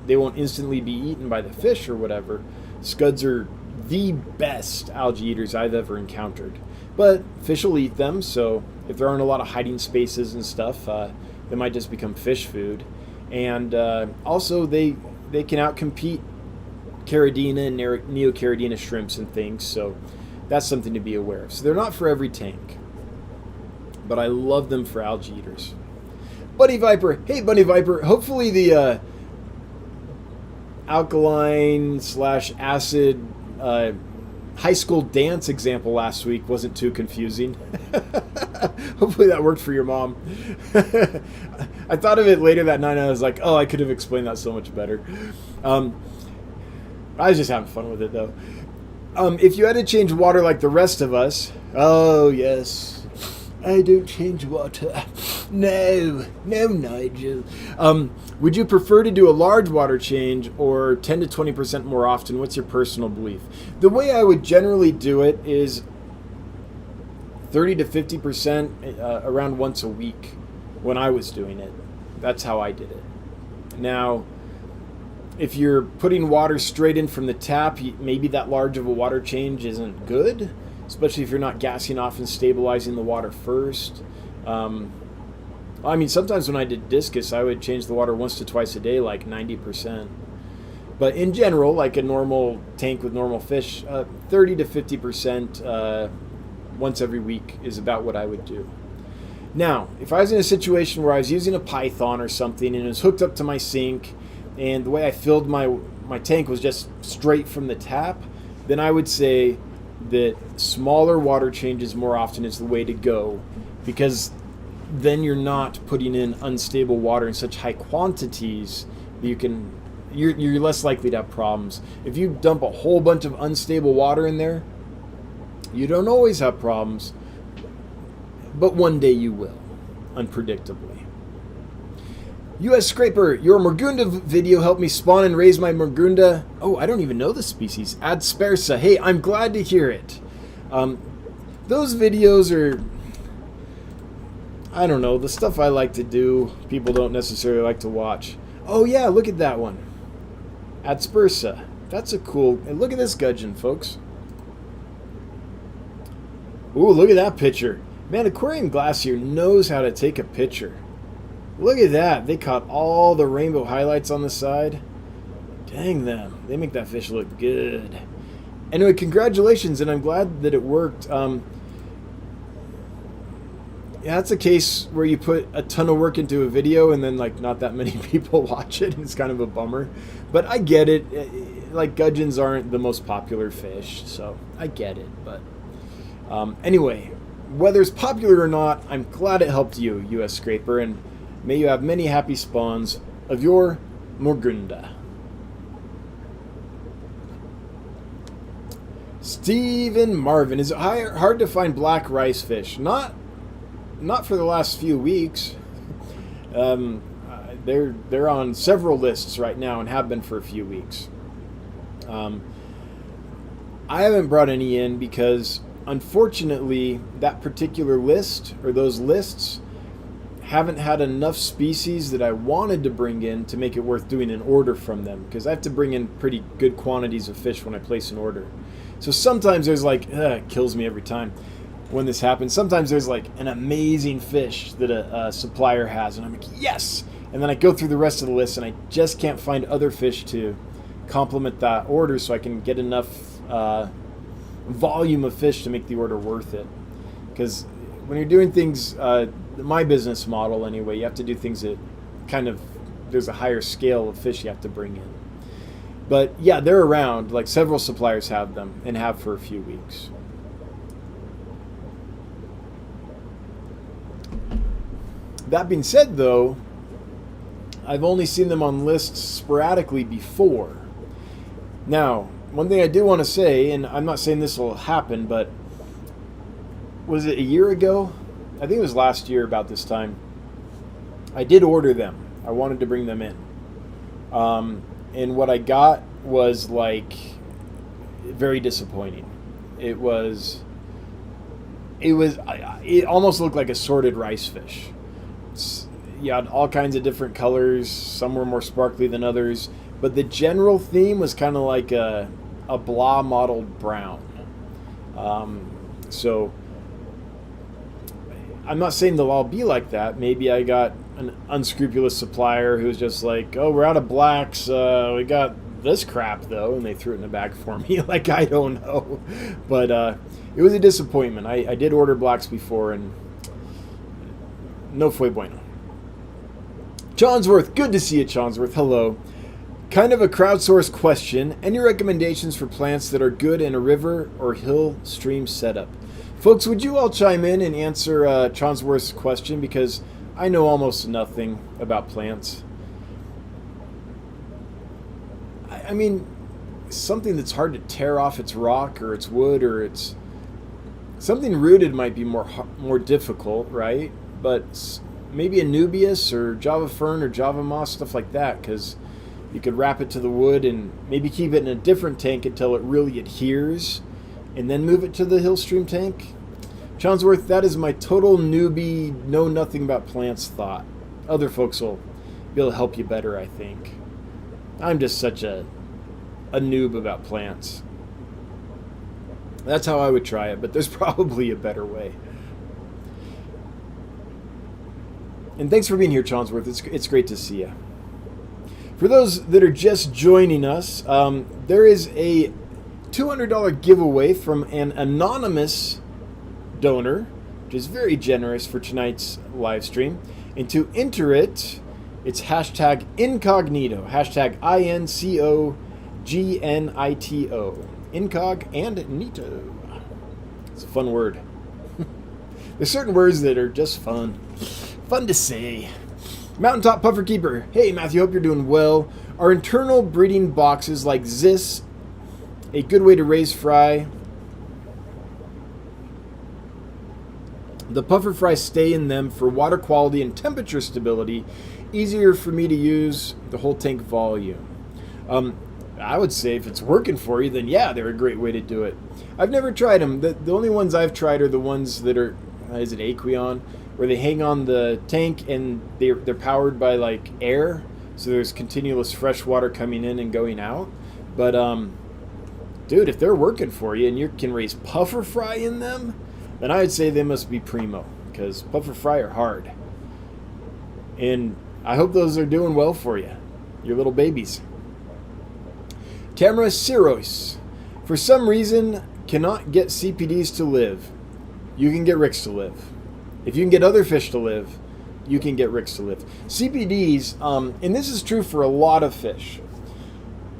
they won't instantly be eaten by the fish or whatever, scuds are the best algae eaters I've ever encountered. But fish will eat them, so if there aren't a lot of hiding spaces and stuff, they might just become fish food. And also they can outcompete Caridina and Neocaridina shrimps and things, so that's something to be aware of. So they're not for every tank, but I love them for algae eaters. Bunny Viper, hey Bunny Viper, hopefully the alkaline/acid high school dance example last week wasn't too confusing. Hopefully that worked for your mom. I thought of it later that night and I was like, oh, I could have explained that so much better. I was just having fun with it though. If you had to change water like the rest of us, oh yes, I don't change water. No, Nigel. Would you prefer to do a large water change or 10 to 20% more often? What's your personal belief? The way I would generally do it is 30 to 50% around once a week when I was doing it. That's how I did it. Now, if you're putting water straight in from the tap, maybe that large of a water change isn't good, especially if you're not gassing off and stabilizing the water first. I mean, sometimes when I did discus, I would change the water once to twice a day, like 90%. But in general, like a normal tank with normal fish, 30 to 50% once every week is about what I would do. Now, if I was in a situation where I was using a python or something and it was hooked up to my sink, and the way I filled my tank was just straight from the tap, then I would say that smaller water changes more often is the way to go, because then you're not putting in unstable water in such high quantities that you're less likely to have problems. If you dump a whole bunch of unstable water in there, you don't always have problems, but one day you will, unpredictably. US Scraper, your Morgunda video helped me spawn and raise my Morgunda. Oh, I don't even know the species. Adspersa. Hey, I'm glad to hear it. Those videos are, I don't know, the stuff I like to do, people don't necessarily like to watch. Oh yeah, look at that one. Adspersa. That's a cool, and look at this gudgeon, folks. Ooh, look at that picture. Man, Aquarium Glacier knows how to take a picture. Look at that. They caught all the rainbow highlights on the side. Dang them. They make that fish look good. Anyway, congratulations, and I'm glad that it worked. Yeah, that's a case where you put a ton of work into a video and then like not that many people watch it. It's kind of a bummer. But I get it. Like gudgeons aren't the most popular fish, so I get it. But anyway, whether it's popular or not, I'm glad it helped you, US Scraper, and may you have many happy spawns of your Morgunda. Stephen Marvin, is it hard to find black rice fish? Not for the last few weeks. They're on several lists right now and have been for a few weeks. I haven't brought any in because, unfortunately, that particular list or those lists haven't had enough species that I wanted to bring in to make it worth doing an order from them, because I have to bring in pretty good quantities of fish when I place an order. So sometimes there's like, it kills me every time when this happens. Sometimes there's like an amazing fish that a supplier has, and I'm like, yes! And then I go through the rest of the list and I just can't find other fish to complement that order so I can get enough volume of fish to make the order worth it. Because when you're doing things, my business model anyway, you have to do things that kind of, there's a higher scale of fish you have to bring in. But yeah, they're around. Like several suppliers have them and have for a few weeks. That being said, though, I've only seen them on lists sporadically before. Now, one thing I do want to say, and I'm not saying this will happen, but was it a year ago? I think it was last year about this time. I did order them. I wanted to bring them in. And what I got was like very disappointing. It almost looked like assorted rice fish. You had all kinds of different colors. Some were more sparkly than others. But the general theme was kind of like a blah mottled brown. So I'm not saying they'll all be like that. Maybe I got an unscrupulous supplier who's just like, oh, we're out of blacks. We got this crap, though. And they threw it in a bag for me. Like, I don't know. But it was a disappointment. I did order blacks before, and no fue bueno. Chonsworth, good to see you, Chonsworth. Hello. Kind of a crowdsourced question. Any recommendations for plants that are good in a river or hill stream setup? Folks, would you all chime in and answer Chonsworth's question, because I know almost nothing about plants. I mean, something that's hard to tear off its rock or its wood, or it's something rooted might be more difficult, right? But maybe a Nubius or Java Fern or Java Moss, stuff like that, because you could wrap it to the wood and maybe keep it in a different tank until it really adheres, and then move it to the Hillstream tank. Chonsworth, that is my total newbie, know nothing about plants thought. Other folks will be able to help you better, I think. I'm just such a noob about plants. That's how I would try it, but there's probably a better way. And thanks for being here, Chonsworth. It's great to see you. For those that are just joining us, there is a $200 giveaway from an anonymous donor, which is very generous for tonight's live stream. And to enter it, it's hashtag incognito, hashtag INCOGNITO, incog and nito. It's a fun word. There's certain words that are just fun to say. Mountaintop Puffer Keeper, hey Matthew, hope you're doing well. Are internal breeding boxes like this a good way to raise fry? The puffer fry stay in them for water quality and temperature stability. Easier for me to use the whole tank volume. I would say if it's working for you, then yeah, they're a great way to do it. I've never tried them. The only ones I've tried are the ones that are, is it Aqueon, where they hang on the tank and they're powered by like air, so there's continuous fresh water coming in and going out. But dude, if they're working for you and you can raise puffer fry in them, then I would say they must be primo, because puffer fry are hard. And I hope those are doing well for you, your little babies. Tamara Siros, for some reason cannot get CPDs to live. You can get Ricks to live. If you can get other fish to live, you can get Ricks to live. CPDs, and this is true for a lot of fish.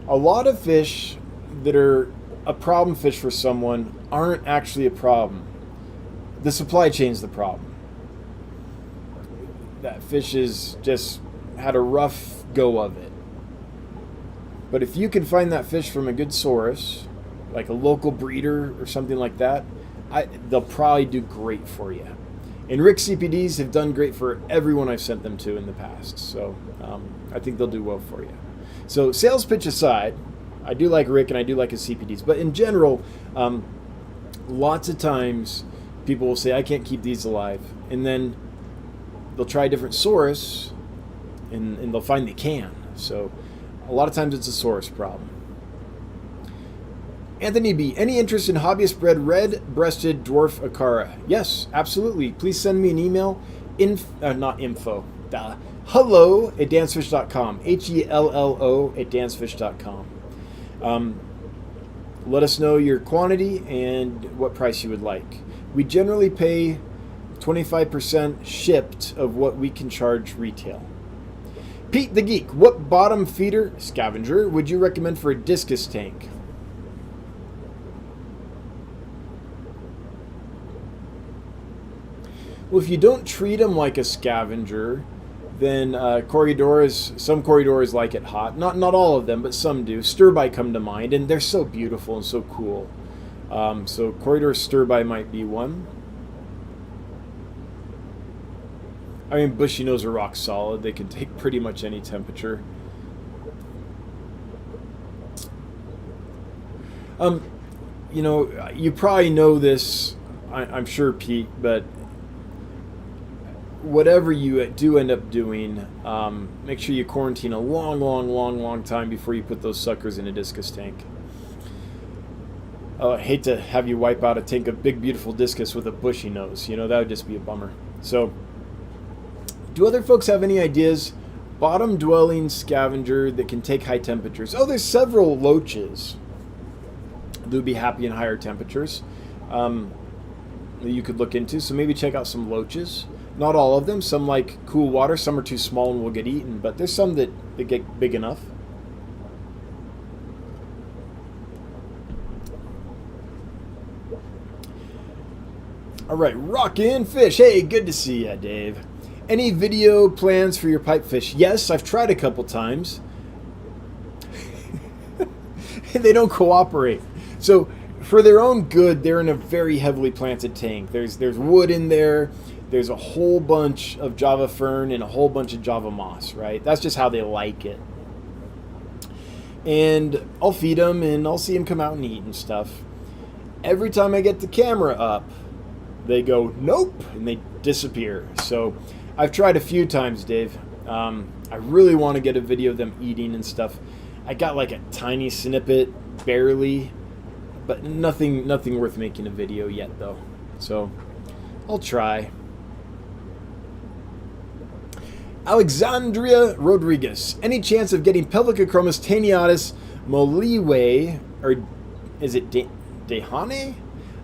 A lot of fish that are a problem fish for someone aren't actually a problem. The supply chain's the problem. That fish has just had a rough go of it. But if you can find that fish from a good source, like a local breeder or something like that, they'll probably do great for you. And Rick CPDs have done great for everyone I've sent them to in the past. So I think they'll do well for you. So sales pitch aside, I do like Rick and I do like his CPDs. But in general, lots of times people will say, I can't keep these alive. And then they'll try a different source and they'll find they can. So a lot of times it's a source problem. Anthony B., any interest in hobbyist bred red-breasted dwarf acara? Yes, absolutely. Please send me an email. Hello@dancefish.com. HELLO@dancefish.com. Let us know your quantity and what price you would like. We generally pay 25% shipped of what we can charge retail. Pete the Geek, what bottom feeder scavenger would you recommend for a discus tank? Well, if you don't treat them like a scavenger, then corydoras, some corydoras like it hot. Not all of them, but some do. Stir-by come to mind, and they're so beautiful and so cool. So corridor stir-by might be one. I mean, bushy nose are rock solid. They can take pretty much any temperature. You know, you probably know this, I'm sure, Pete, but whatever you do end up doing, make sure you quarantine a long time before you put those suckers in a discus tank. I hate to have you wipe out a tank of big, beautiful discus with a bushy nose. You know, that would just be a bummer. So, do other folks have any ideas? Bottom-dwelling scavenger that can take high temperatures. Oh, there's several loaches that would be happy in higher temperatures that you could look into. So maybe check out some loaches. Not all of them. Some like cool water. Some are too small and will get eaten. But there's some that get big enough. All right, rockin' fish. Hey, good to see ya, Dave. Any video plans for your pipefish? Yes, I've tried a couple times. They don't cooperate. So for their own good, they're in a very heavily planted tank. There's wood in there. There's a whole bunch of Java fern and a whole bunch of Java moss, right? That's just how they like it. And I'll feed them and I'll see them come out and eat and stuff. Every time I get the camera up, they go, nope, and they disappear. So I've tried a few times, Dave. I really want to get a video of them eating and stuff. I got like a tiny snippet, barely, but nothing worth making a video yet, though. So I'll try. Alexandria Rodriguez. Any chance of getting Pelvicochromis taeniatus moliwe, or is it Dehane?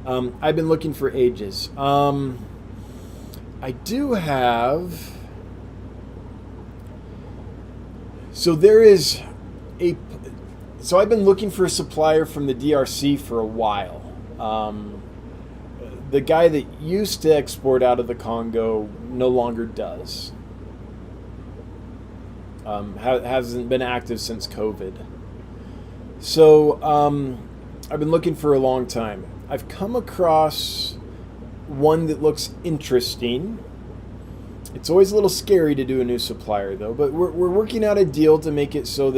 I've been looking for ages. I do have... So there is a... So I've been looking for a supplier from the DRC for a while. The guy that used to export out of the Congo no longer does. Hasn't been active since COVID. So I've been looking for a long time. I've come across one that looks interesting. It's always a little scary to do a new supplier, though, but we're working out a deal to make it so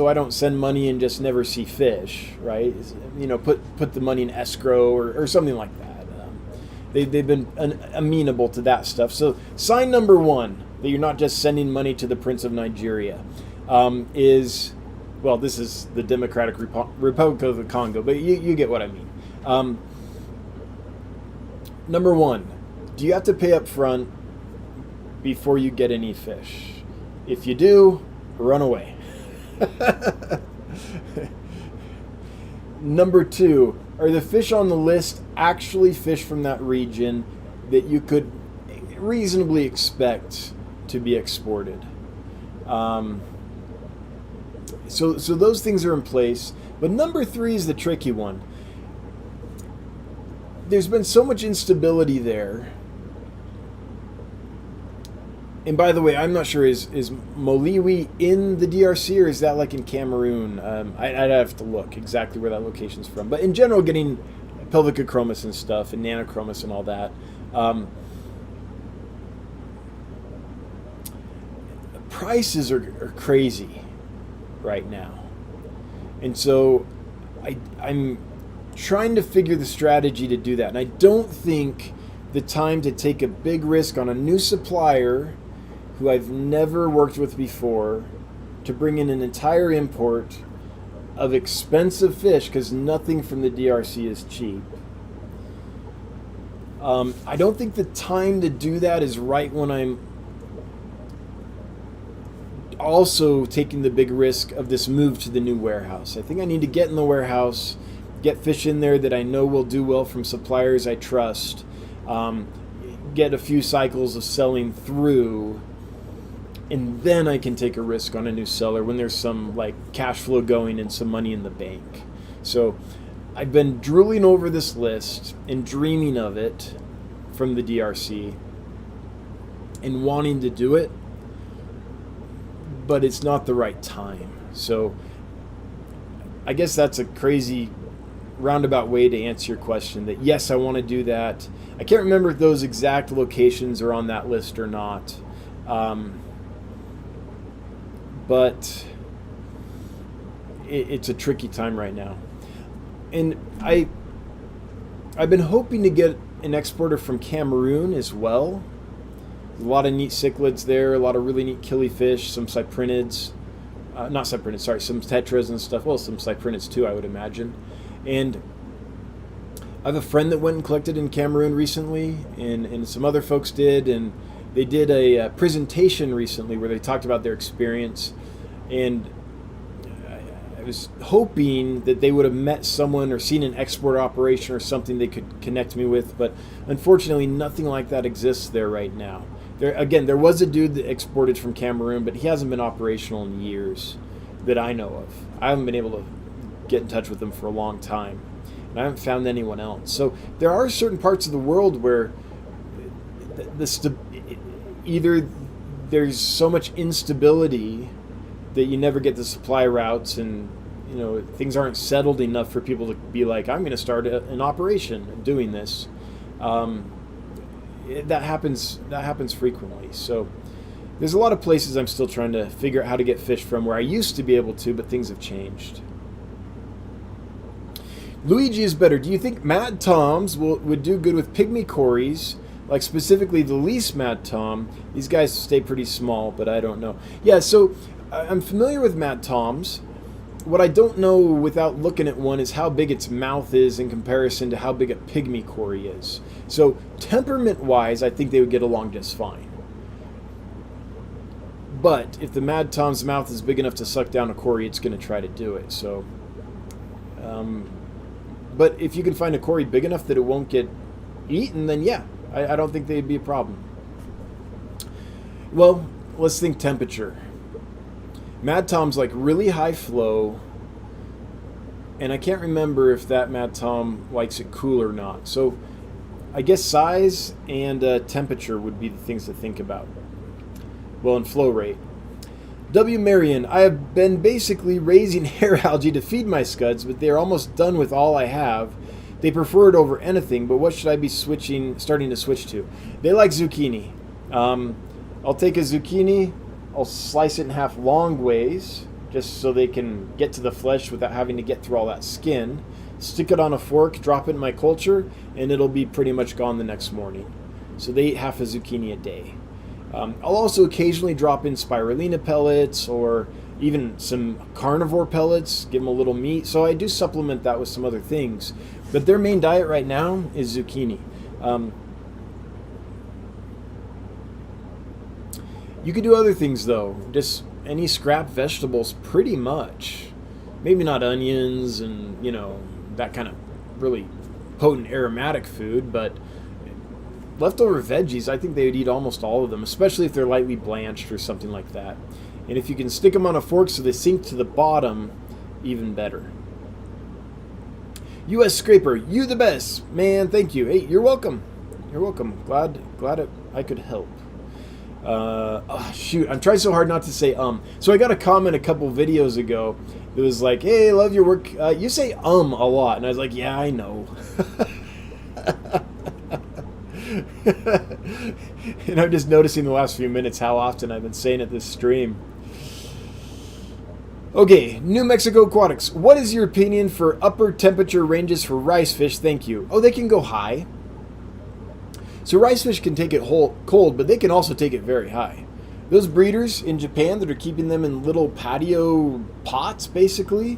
I don't send money and just never see fish, right? You know, put the money in escrow or something like that. They've been amenable to that stuff. So sign number one, that you're not just sending money to the Prince of Nigeria, is, well, this is the Democratic Republic of the Congo, but you get what I mean. Number one, do you have to pay up front before you get any fish? If you do, run away. Number two, are the fish on the list actually fish from that region that you could reasonably expect to be exported? So those things are in place. But number three is the tricky one. There's been so much instability there. And by the way, I'm not sure, is Moliwi in the DRC or is that like in Cameroon? I'd have to look exactly where that location's from. But in general, getting Pelvicochromis and stuff and Nanochromis and all that. Prices are crazy right now. And so I'm trying to figure the strategy to do that. And I don't think the time to take a big risk on a new supplier who I've never worked with before to bring in an entire import of expensive fish, because nothing from the DRC is cheap. I don't think the time to do that is right when I'm also taking the big risk of this move to the new warehouse. I think I need to get in the warehouse, get fish in there that I know will do well from suppliers I trust, get a few cycles of selling through, and then I can take a risk on a new seller when there's some like cash flow going and some money in the bank. So I've been drooling over this list and dreaming of it from the DRC and wanting to do it, but it's not the right time. So I guess that's a crazy roundabout way to answer your question, that yes, I want to do that. I can't remember if those exact locations are on that list or not. But it's a tricky time right now. And I've been hoping to get an exporter from Cameroon as well. There's a lot of neat cichlids there, a lot of really neat killifish, some cyprinids. Not cyprinids, sorry, some tetras and stuff. Well, some cyprinids too, I would imagine. And I have a friend that went and collected in Cameroon recently, and some other folks did, and they did a presentation recently where they talked about their experience, and I was hoping that they would have met someone or seen an export operation or something they could connect me with, but unfortunately nothing like that exists there right now. There was a dude that exported from Cameroon, but he hasn't been operational in years that I know of. I haven't been able to get in touch with him for a long time, and I haven't found anyone else. So there are certain parts of the world where either there's so much instability that you never get the supply routes, and things aren't settled enough for people to be like, I'm going to start an operation doing this. That happens frequently. So there's a lot of places I'm still trying to figure out how to get fish from where I used to be able to, but things have changed. Luigi is better. Do you think Mad Toms would do good with pygmy cories, like specifically the least Mad Tom? These guys stay pretty small, but I don't know. Yeah, so I'm familiar with Mad Toms. What I don't know without looking at one is how big its mouth is in comparison to how big a pygmy cory is. So temperament-wise, I think they would get along just fine. But if the Mad Tom's mouth is big enough to suck down a cory, it's going to try to do it. So, but if you can find a cory big enough that it won't get eaten, then yeah, I don't think they'd be a problem. Well, let's think temperature. Mad Tom's like really high flow, and I can't remember if that Mad Tom likes it cool or not. So I guess size and temperature would be the things to think about. Well, and flow rate. W. Marion, I have been basically raising hair algae to feed my scuds, but they are almost done with all I have. They prefer it over anything, but what should I be starting to switch to? They like zucchini. I'll take a zucchini, I'll slice it in half long ways, just so they can get to the flesh without having to get through all that skin. Stick it on a fork, drop it in my culture, and it'll be pretty much gone the next morning. So they eat half a zucchini a day. I'll also occasionally drop in spirulina pellets or even some carnivore pellets, give them a little meat. So I do supplement that with some other things. But their main diet right now is zucchini. You could do other things though, just any scrap vegetables pretty much. Maybe not onions and, that kind of really potent aromatic food, but leftover veggies, I think they would eat almost all of them, especially if they're lightly blanched or something like that. And if you can stick them on a fork so they sink to the bottom, even better. U.S. Scraper, you the best. Man, thank you. Hey, you're welcome. You're welcome. Glad I could help. Shoot, I'm trying so hard not to say So I got a comment a couple videos ago that was like, hey, love your work. You say a lot. And I was like, yeah, I know. And I'm just noticing the last few minutes how often I've been saying it this stream. Okay, New Mexico Aquatics. What is your opinion for upper temperature ranges for rice fish? Thank you. Oh, they can go high. So rice fish can take it cold, but they can also take it very high. Those breeders in Japan that are keeping them in little patio pots, basically,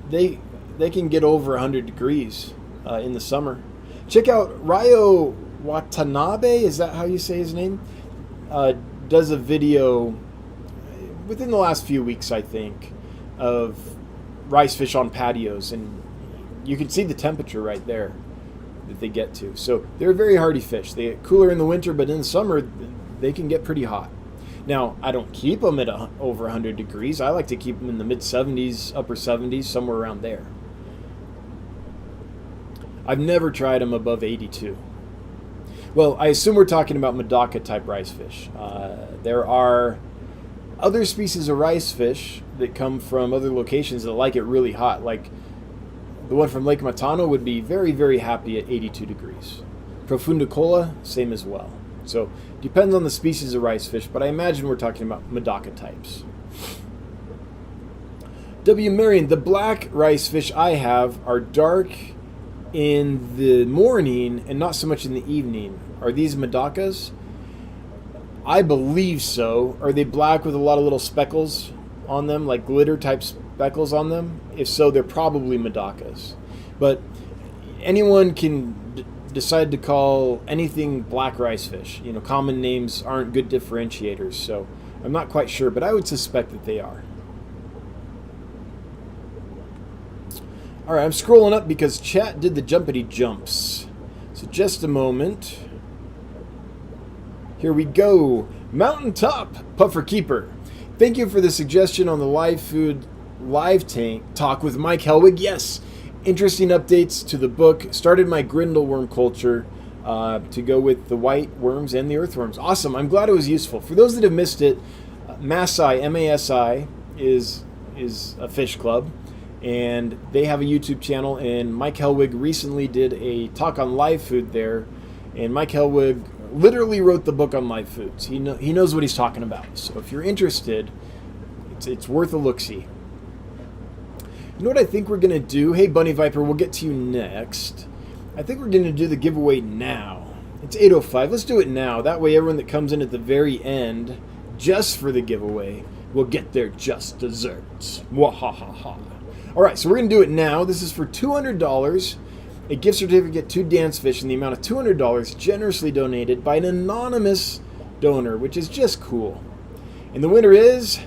they can get over 100 degrees in the summer. Check out Ryo Watanabe, is that how you say his name? Does a video within the last few weeks, I think, of rice fish on patios, and you can see the temperature right there that they get to. So they're very hardy fish. They get cooler in the winter, but in the summer they can get pretty hot. Now, I don't keep them at over 100 degrees. I like to keep them in the mid 70s, upper 70s, somewhere around there. I've never tried them above 82. Well, I assume we're talking about Medaka type rice fish. There are other species of rice fish that come from other locations that like it really hot. Like the one from Lake Matano would be very, very happy at 82 degrees. Profundicola, same as well. So depends on the species of rice fish, but I imagine we're talking about Medaka types. W. Marion, the black rice fish I have are dark in the morning and not so much in the evening. Are these Medakas? I believe so. Are they black with a lot of little speckles on them, like glitter type speckles on them? If so, they're probably Medakas. But anyone can decide to call anything black rice fish. Common names aren't good differentiators, so I'm not quite sure, but I would suspect that they are. All right, I'm scrolling up because chat did the jumpity jumps. So just a moment. Here we go. Mountaintop Puffer Keeper. Thank you for the suggestion on the live food live tank talk with Mike Helwig. Yes, interesting updates to the book. Started my grindle worm culture to go with the white worms and the earthworms. Awesome. I'm glad it was useful. For those that have missed it, Masi, M-A-S-I, is a fish club, and they have a YouTube channel, and Mike Helwig recently did a talk on live food there, and Mike Helwig literally wrote the book on live foods. He knows what he's talking about. So if you're interested, it's worth a look-see. You know what I think we're going to do? Hey, Bunny Viper, we'll get to you next. I think we're going to do the giveaway now. It's 8:05. Let's do it now. That way everyone that comes in at the very end, just for the giveaway, will get their just desserts. Wahahaha. All right, so we're going to do it now. This is for $200, a gift certificate to Dance Fish in the amount of $200, generously donated by an anonymous donor, which is just cool. And the winner is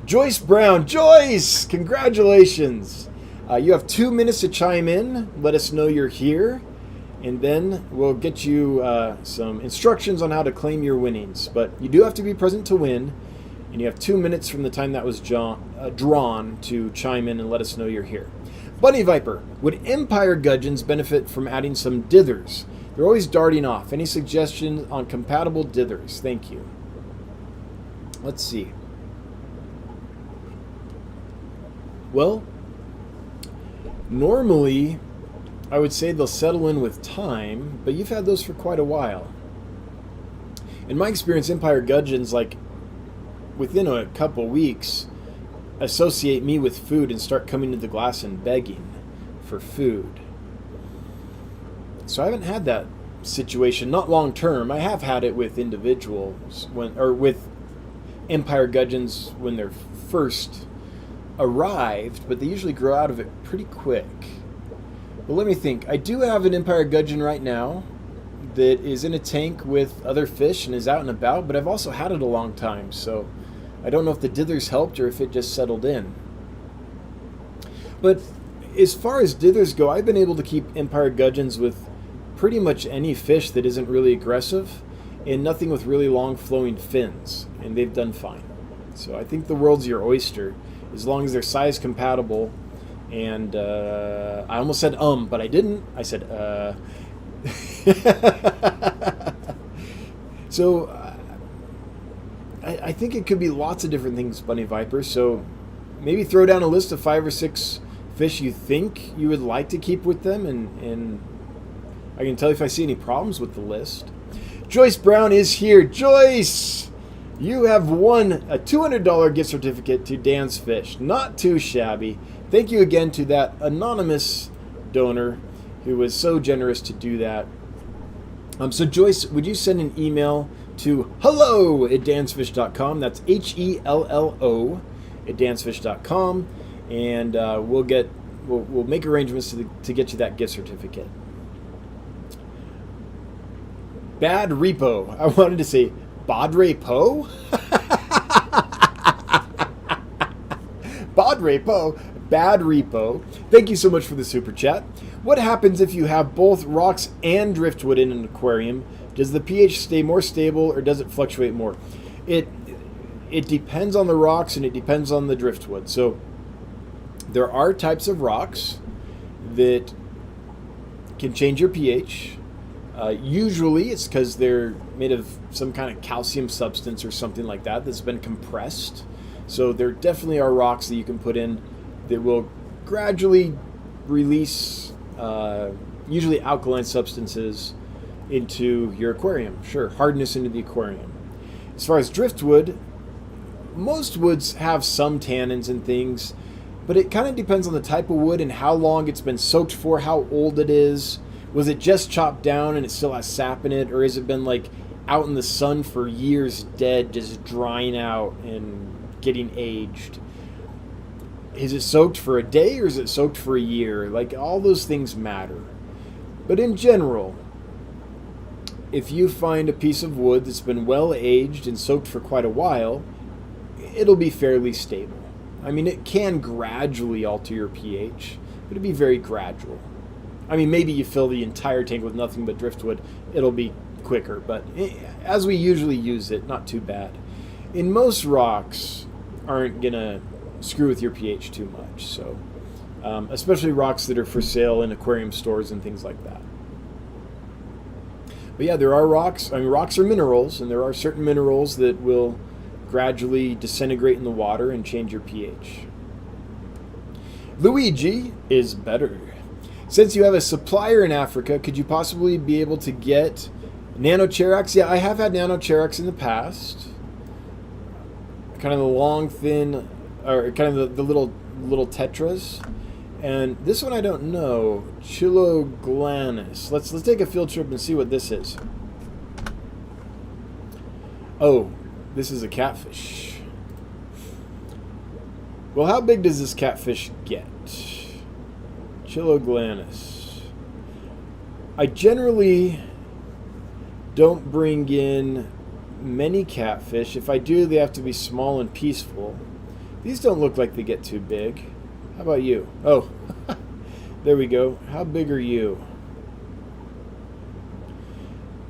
Joyce Brown. Joyce, congratulations. You have 2 minutes to chime in. Let us know you're here. And then we'll get you some instructions on how to claim your winnings. But you do have to be present to win. And you have 2 minutes from the time that was drawn to chime in and let us know you're here. Bunny Viper, would Empire Gudgeons benefit from adding some dithers? They're always darting off. Any suggestions on compatible dithers? Thank you. Let's see. Well, normally I would say they'll settle in with time, but you've had those for quite a while. In my experience, Empire Gudgeons, like within a couple weeks, associate me with food and start coming to the glass and begging for food. So I haven't had that situation, not long term. I have had it with individuals with Empire Gudgeons when they're first arrived, but they usually grow out of it pretty quick. Well, let me think. I do have an Empire Gudgeon right now that is in a tank with other fish and is out and about, but I've also had it a long time, so I don't know if the dithers helped or if it just settled in. But as far as dithers go, I've been able to keep Empire Gudgeons with pretty much any fish that isn't really aggressive and nothing with really long flowing fins, and they've done fine. So I think the world's your oyster, as long as they're size compatible. And I almost said but I didn't. I said So I think it could be lots of different things, Bunny Viper. So maybe throw down a list of 5 or 6 fish you think you would like to keep with them, and I can tell you if I see any problems with the list. Joyce Brown is here. Joyce, you have won a $200 gift certificate to Dan's Fish. Not too shabby. Thank you again to that anonymous donor who was so generous to do that. So Joyce, would you send an email to hello@dansfish.com? That's HELLO @dansfish.com, and we'll make arrangements to get you that gift certificate. Bad Repo. I wanted to say Badre Po. Badre Po. Bad Repo. Thank you so much for the super chat. What happens if you have both rocks and driftwood in an aquarium? Does the pH stay more stable or does it fluctuate more? It depends on the rocks and it depends on the driftwood. So there are types of rocks that can change your pH. Usually it's because they're made of some kind of calcium substance or something like that that's been compressed. So there definitely are rocks that you can put in that will gradually release usually alkaline substances into your aquarium. Sure, hardness into the aquarium. As far as driftwood, most woods have some tannins and things, but it kind of depends on the type of wood and how long it's been soaked for, how old it is. Was it just chopped down and it still has sap in it, or has it been like out in the sun for years dead, just drying out and getting aged? Is it soaked for a day or is it soaked for a year? Like, all those things matter. But in general, if you find a piece of wood that's been well aged and soaked for quite a while, it'll be fairly stable. I mean, it can gradually alter your pH, but it'll be very gradual. I mean, maybe you fill the entire tank with nothing but driftwood, it'll be quicker, but as we usually use it, not too bad. And most rocks aren't gonna screw with your pH too much, so especially rocks that are for sale in aquarium stores and things like that. But yeah, there are rocks. I mean, rocks are minerals, and there are certain minerals that will gradually disintegrate in the water and change your pH. Luigi is better. Since you have a supplier in Africa, could you possibly be able to get Nanocherax? Yeah, I have had Nanocherax in the past. Kind of the long, thin, or kind of the little tetras. And this one I don't know. Chiloglanus. Let's take a field trip and see what this is. Oh, this is a catfish. Well, how big does this catfish get? Chiloglanus. I generally don't bring in many catfish. If I do, they have to be small and peaceful. These don't look like they get too big. How about you? Oh, there we go. How big are you?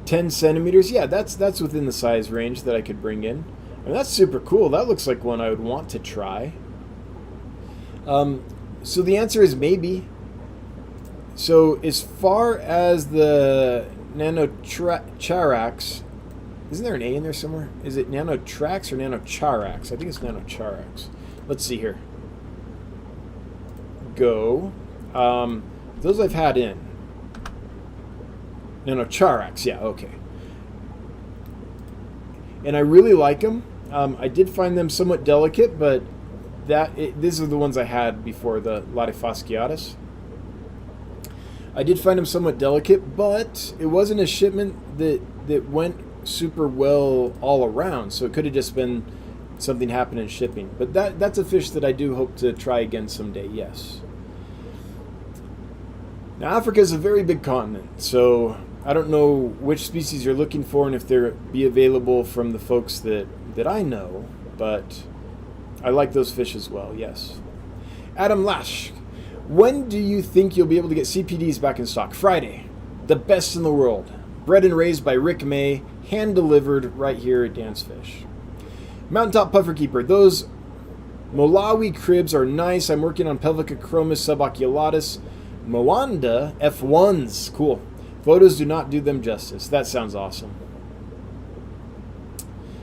10 centimeters? Yeah, that's within the size range that I could bring in. I mean, that's super cool. That looks like one I would want to try. So the answer is maybe. So as far as the Nanocharax, isn't there an A in there somewhere? Is it Nanotrax or Nanocharax? I think it's Nanocharax. Let's see here. Go. Those I've had in. Nanocharax, yeah, okay. And I really like them. I did find them somewhat delicate, but these are the ones I had before, the Latifasciatus. I did find them somewhat delicate, but it wasn't a shipment that went super well all around, so it could have just been something happened in shipping. But that's a fish that I do hope to try again someday, yes. Now, Africa is a very big continent, so I don't know which species you're looking for and if they'll be available from the folks that I know, but I like those fish as well, yes. Adam Lash, when do you think you'll be able to get CPDs back in stock? Friday. The best in the world. Bred and raised by Rick May, hand-delivered right here at Dan's Fish. Mountaintop Puffer Keeper, those Malawi cribs are nice. I'm working on Pelvica chromis suboculatus. Moanda F1s, cool. Photos do not do them justice. That sounds awesome.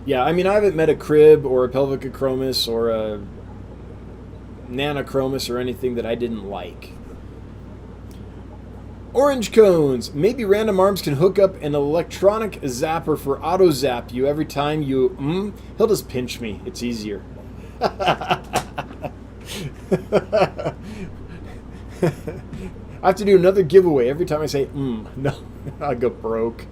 Yeah, I mean, I haven't met a crib or a Pelvica chromis or a Nanochromis or anything that I didn't like. Orange cones. Maybe Random Arms can hook up an electronic zapper for auto zap you every time you he'll just pinch me. It's easier. I have to do another giveaway every time I say no, I'll go broke.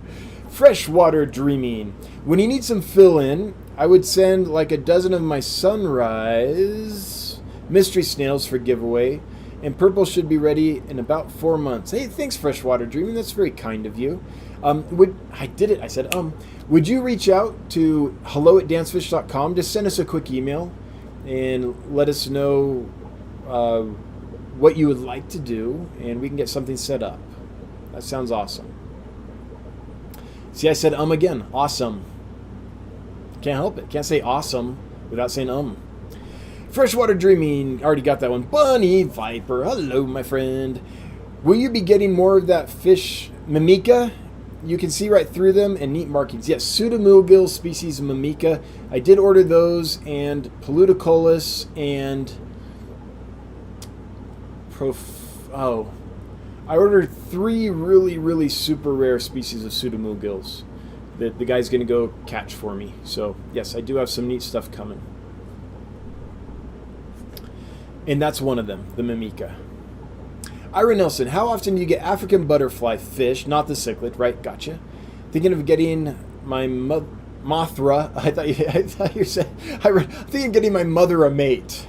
Freshwater Dreaming. When you need some fill-in, I would send like a dozen of my Sunrise mystery snails for giveaway, and purple should be ready in about 4 months. Hey, thanks, Freshwater Dreaming. That's very kind of you. I said, would you reach out to hello@dansfish.com? Just send us a quick email and let us know what you would like to do, and we can get something set up. That sounds awesome. See, I said again. Awesome. Can't help it. Can't say awesome without saying Freshwater Dreaming. Already got that one. Bunny Viper. Hello, my friend. Will you be getting more of that fish Mimica? You can see right through them and neat markings. Yes, Pseudomugil species Mimica. I did order those, and Paluticolus and I ordered 3 really, really super rare species of Pseudomugils that the guy's going to go catch for me. So, yes, I do have some neat stuff coming. And that's one of them, the Mimica. Ira Nelson, how often do you get African butterfly fish, not the cichlid, right? Gotcha. Thinking of getting my Mothra. I thought you said. Thinking of getting my mother a mate.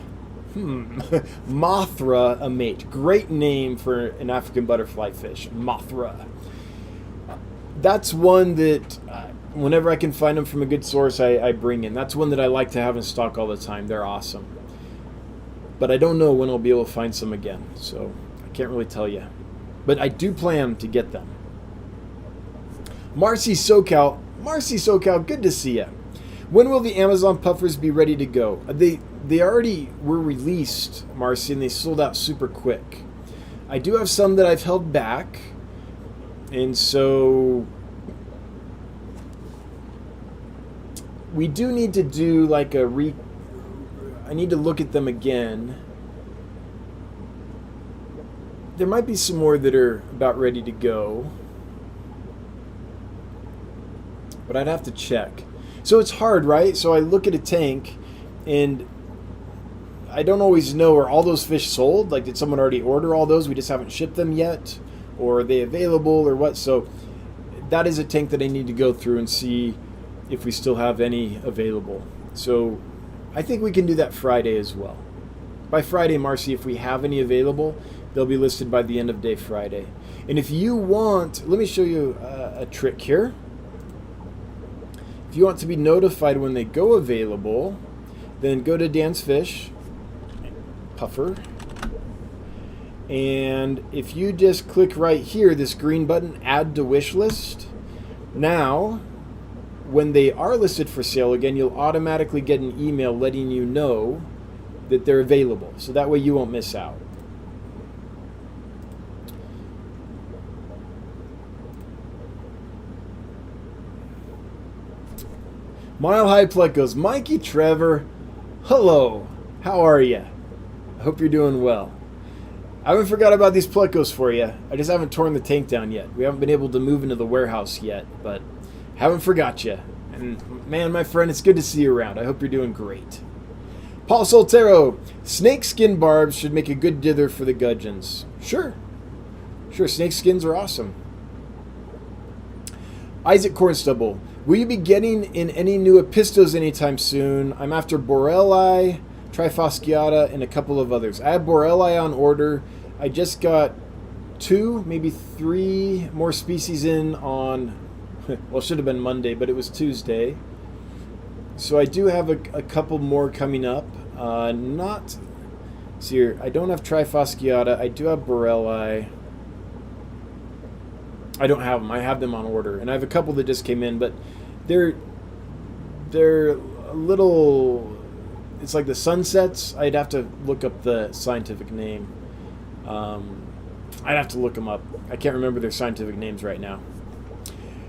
Mothra a mate. Great name for an African butterfly fish. Mothra. That's one that whenever I can find them from a good source, I bring in. That's one that I like to have in stock all the time. They're awesome. But I don't know when I'll be able to find some again, so I can't really tell you. But I do plan to get them. Marcy SoCal, good to see you. When will the Amazon puffers be ready to go? They already were released, Marcy, and they sold out super quick. I do have some that I've held back, and so we do need to do like I need to look at them again. There might be some more that are about ready to go, but I'd have to check. So it's hard, right? So I look at a tank and I don't always know, are all those fish sold? Like, did someone already order all those? We just haven't shipped them yet? Or are they available or what? So that is a tank that I need to go through and see if we still have any available. So I think we can do that Friday as well. By Friday, Marcy, if we have any available, they'll be listed by the end of day Friday. And if you want, let me show you a trick here. If you want to be notified when they go available, then go to Dan's Fish, Puffer, and if you just click right here, this green button, add to wish list, now when they are listed for sale again, you'll automatically get an email letting you know that they're available. So that way you won't miss out. Mile High Plecos, Mikey Trevor, hello, how are you? I hope you're doing well. I haven't forgot about these Plecos for you. I just haven't torn the tank down yet. We haven't been able to move into the warehouse yet, but haven't forgot you. And man, my friend, it's good to see you around. I hope you're doing great. Paul Soltero, snake skin barbs should make a good dither for the gudgeons. Sure, snake skins are awesome. Isaac Cornstubble, will you be getting in any new Apistos anytime soon? I'm after Borelli, Trifasciata, and a couple of others. I have Borelli on order. I just got 2, maybe 3 more species in on, well, it should have been Monday, but it was Tuesday. So I do have a couple more coming up. See here, I don't have Trifasciata. I do have Borelli. I don't have them. I have them on order. And I have a couple that just came in, but they're a little, it's like the sunsets. I'd have to look up the scientific name. I'd have to look them up. I can't remember their scientific names right now.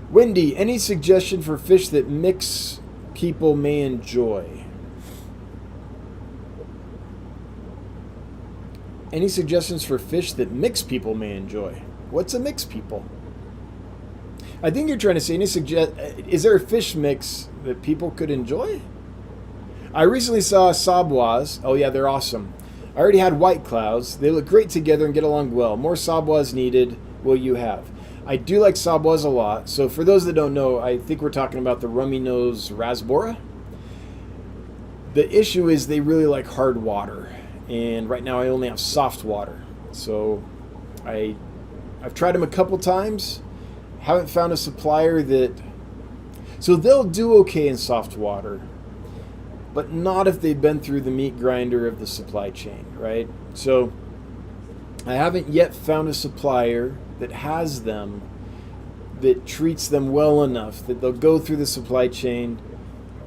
Wendy, any suggestion for fish that mix people may enjoy? Any suggestions for fish that mix people may enjoy? What's a mix people? I think you're trying to say, is there a fish mix that people could enjoy? I recently saw sabwas. Oh yeah, they're awesome. I already had white clouds. They look great together and get along well. More sabwas needed. Will you have? I do like sabwas a lot. So for those that don't know, I think we're talking about the rummy nose rasbora. The issue is they really like hard water. And right now I only have soft water. So I've tried them a couple times. Haven't found a supplier that... So they'll do okay in soft water, but not if they've been through the meat grinder of the supply chain, right? So I haven't yet found a supplier that has them, that treats them well enough that they'll go through the supply chain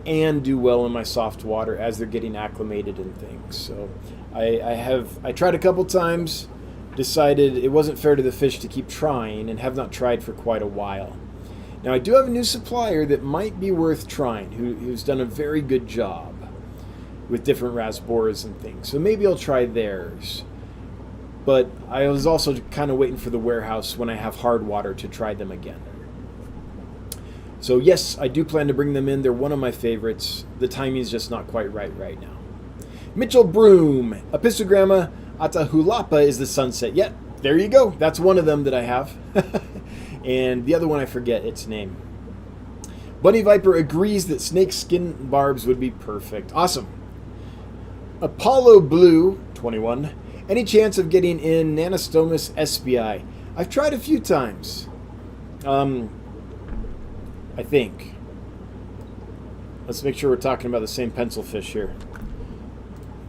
and do well in my soft water as they're getting acclimated and things. So I tried a couple times, decided it wasn't fair to the fish to keep trying, and have not tried for quite a while. Now I do have a new supplier that might be worth trying, who's done a very good job with different rasboras and things. So maybe I'll try theirs. But I was also kind of waiting for the warehouse when I have hard water to try them again. So yes, I do plan to bring them in. They're one of my favorites. The timing's just not quite right now. Mitchell Broom, Apistogramma Atahulapa is the sunset. Yep, there you go. That's one of them that I have. And the other one I forget its name. Bunny Viper agrees that snake skin barbs would be perfect. Awesome. Apollo Blue 21. Any chance of getting in Nanostomus SBI? I've tried a few times. I think. Let's make sure we're talking about the same pencil fish here.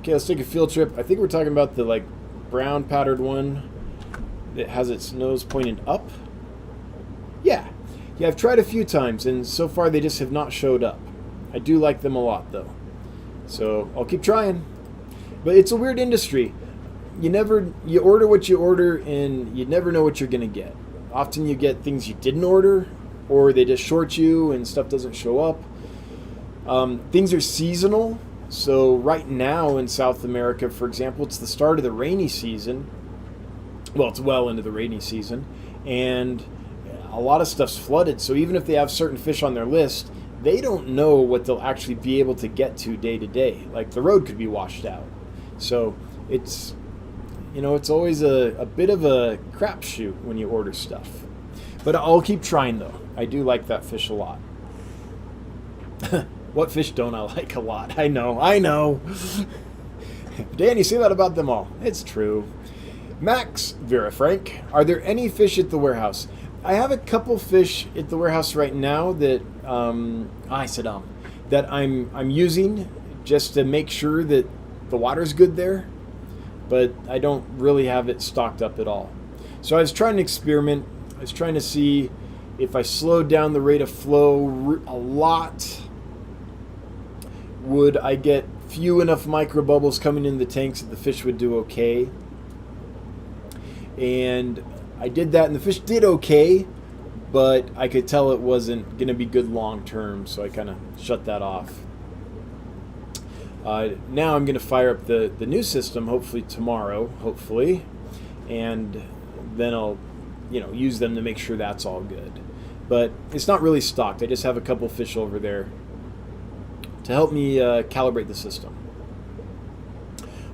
Okay, let's take a field trip. I think we're talking about the like brown powdered one that has its nose pointed up. Yeah, I've tried a few times, and so far they just have not showed up. I do like them a lot, though. So I'll keep trying. But it's a weird industry. You order what you order, and you never know what you're going to get. Often you get things you didn't order, or they just short you and stuff doesn't show up. Things are seasonal. So right now in South America, for example, it's the start of the rainy season. Well, it's well into the rainy season, and a lot of stuff's flooded. So even if they have certain fish on their list, they don't know what they'll actually be able to get to day to day. Like the road could be washed out. So it's, it's always a bit of a crapshoot when you order stuff. But I'll keep trying though. I do like that fish a lot. What fish don't I like a lot? I know. Dan, you say that about them all. It's true. Max Vera Frank, are there any fish at the warehouse? I have a couple fish at the warehouse right now that that I'm using just to make sure that the water's good there, but I don't really have it stocked up at all. So I was trying to experiment. I was trying to see if I slowed down the rate of flow a lot, would I get few enough micro bubbles coming in the tanks that the fish would do okay. And I did that, and the fish did okay, but I could tell it wasn't going to be good long term, so I kind of shut that off. Now I'm going to fire up the new system, hopefully tomorrow, and then I'll use them to make sure that's all good. But it's not really stocked. I just have a couple fish over there to help me calibrate the system.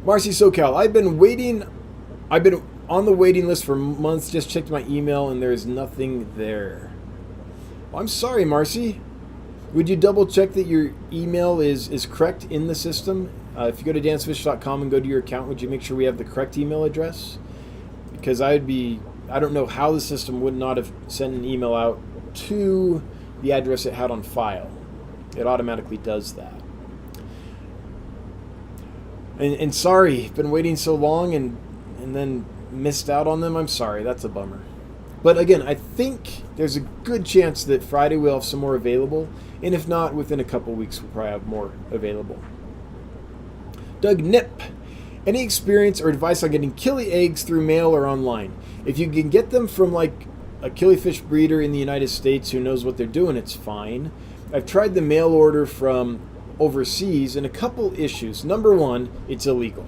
Marcy SoCal, I've been on the waiting list for months, just checked my email, and there's nothing there. Well, I'm sorry, Marcy. Would you double check that your email is correct in the system? If you go to dancefish.com and go to your account, would you make sure we have the correct email address? Because I don't know how the system would not have sent an email out to the address it had on file. It automatically does that. And sorry, been waiting so long and then missed out on them. I'm sorry, that's a bummer. But again, I think there's a good chance that Friday we'll have some more available, and if not, within a couple weeks we'll probably have more available. Doug Nip, any experience or advice on getting killie eggs through mail or online? If you can get them from like a killifish breeder in the United States who knows what they're doing, it's fine. I've tried the mail order from overseas, and a couple issues. Number one, it's illegal.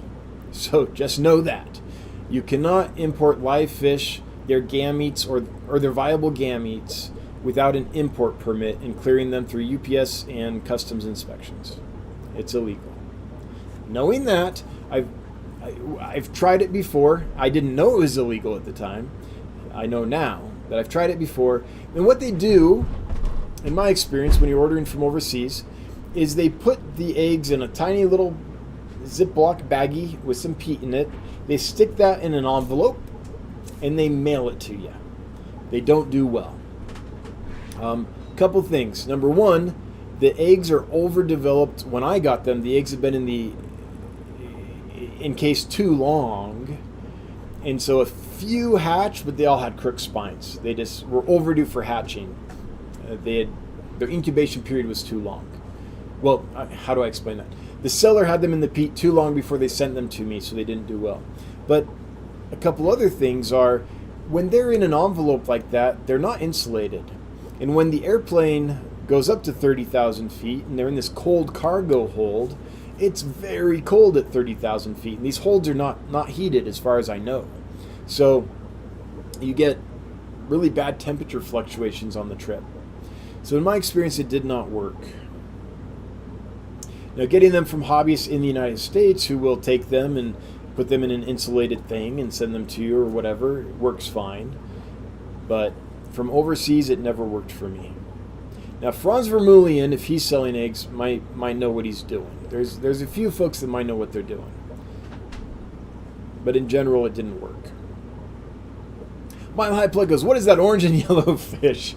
So just know that. You cannot import live fish, their gametes, or their viable gametes without an import permit and clearing them through UPS and customs inspections. It's illegal. Knowing that, I've tried it before. I didn't know it was illegal at the time. I know now that I've tried it before. And what they do, in my experience, when you're ordering from overseas, is they put the eggs in a tiny little Ziploc baggie with some peat in it. They stick that in an envelope and they mail it to you. They don't do well. Couple things. Number one, the eggs are overdeveloped. When I got them, the eggs have been encased too long, and so a few hatched, but they all had crook spines. They just were overdue for hatching. Their incubation period was too long. Well, how do I explain that? The seller had them in the peat too long before they sent them to me, so they didn't do well. But a couple other things are, when they're in an envelope like that, they're not insulated. And when the airplane goes up to 30,000 feet and they're in this cold cargo hold, it's very cold at 30,000 feet. And these holds are not heated as far as I know. So you get really bad temperature fluctuations on the trip. So in my experience, it did not work. Now, getting them from hobbyists in the United States who will take them and put them in an insulated thing and send them to you or whatever, it works fine. But from overseas, it never worked for me. Now, Franz Vermeulen, if he's selling eggs, might know what he's doing. There's a few folks that might know what they're doing. But in general, it didn't work. Mile High Plug goes, what is that orange and yellow fish?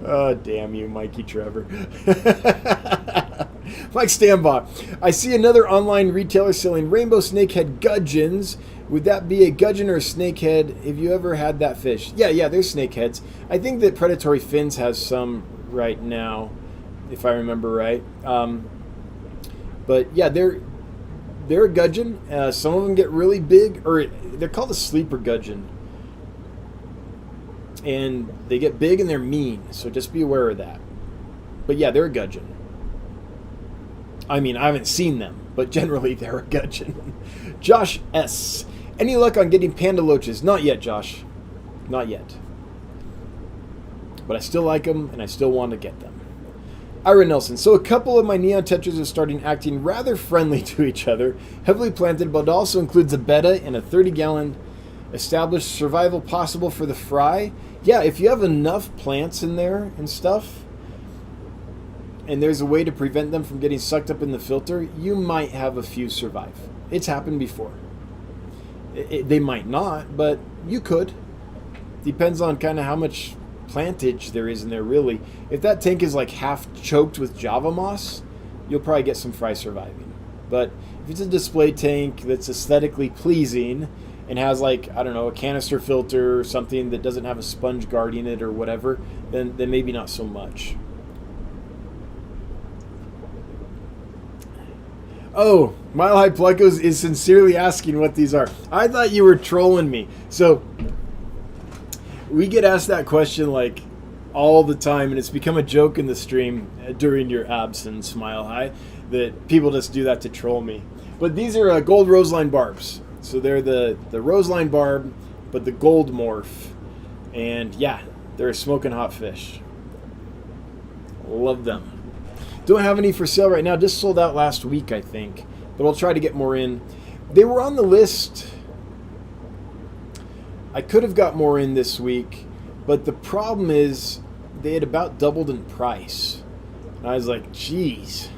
Oh, damn you, Mikey Trevor. Mike Stambach, I see another online retailer selling rainbow snakehead gudgeons. Would that be a gudgeon or a snakehead? Have you ever had that fish? Yeah, there's snakeheads. I think that Predatory Fins has some right now, if I remember right. But yeah, they're a gudgeon. Some of them get really big, or they're called a sleeper gudgeon. And they get big and they're mean, so just be aware of that. But yeah, they're a gudgeon. I mean, I haven't seen them, but generally they're a gudgeon. Josh S. Any luck on getting panda loaches? Not yet, Josh. Not yet. But I still like them, and I still want to get them. Ira Nelson. So a couple of my neon tetras are starting acting rather friendly to each other. Heavily planted, but also includes a betta and a 30-gallon established survival possible for the fry. Yeah, if you have enough plants in there and stuff, and there's a way to prevent them from getting sucked up in the filter, you might have a few survive. It's happened before. They might not, but you could. Depends on kind of how much plantage there is in there, really. If that tank is like half choked with Java moss, you'll probably get some fry surviving. But if it's a display tank that's aesthetically pleasing and has, like, I don't know, a canister filter or something that doesn't have a sponge guarding it or whatever, then maybe not so much. Oh, Mile High Plecos is sincerely asking what these are. I thought you were trolling me. So we get asked that question like all the time, and it's become a joke in the stream during your absence, Mile High, that people just do that to troll me. But these are gold roseline barbs. So they're the roseline barb, but the gold morph. And yeah, they're a smoking hot fish. Love them. Don't have any for sale right now. Just sold out last week, I think. But I'll try to get more in. They were on the list. I could have got more in this week, but the problem is they had about doubled in price. And I was like, geez,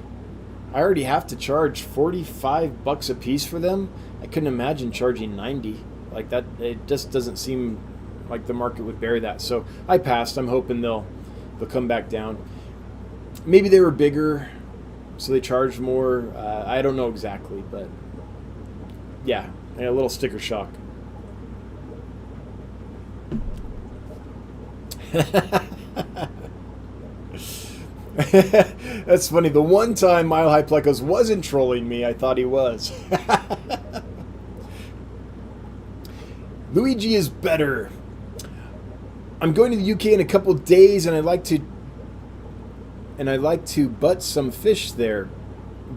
I already have to charge $45 a piece for them. I couldn't imagine charging $90. Like that, it just doesn't seem like the market would bear that. So I passed. I'm hoping they'll come back down. Maybe they were bigger, so they charged more. I don't know exactly, but yeah, a little sticker shock. That's funny. The one time Mile High Plecos wasn't trolling me, I thought he was. Luigi is better. I'm going to the UK in a couple days, and I'd like to buy some fish there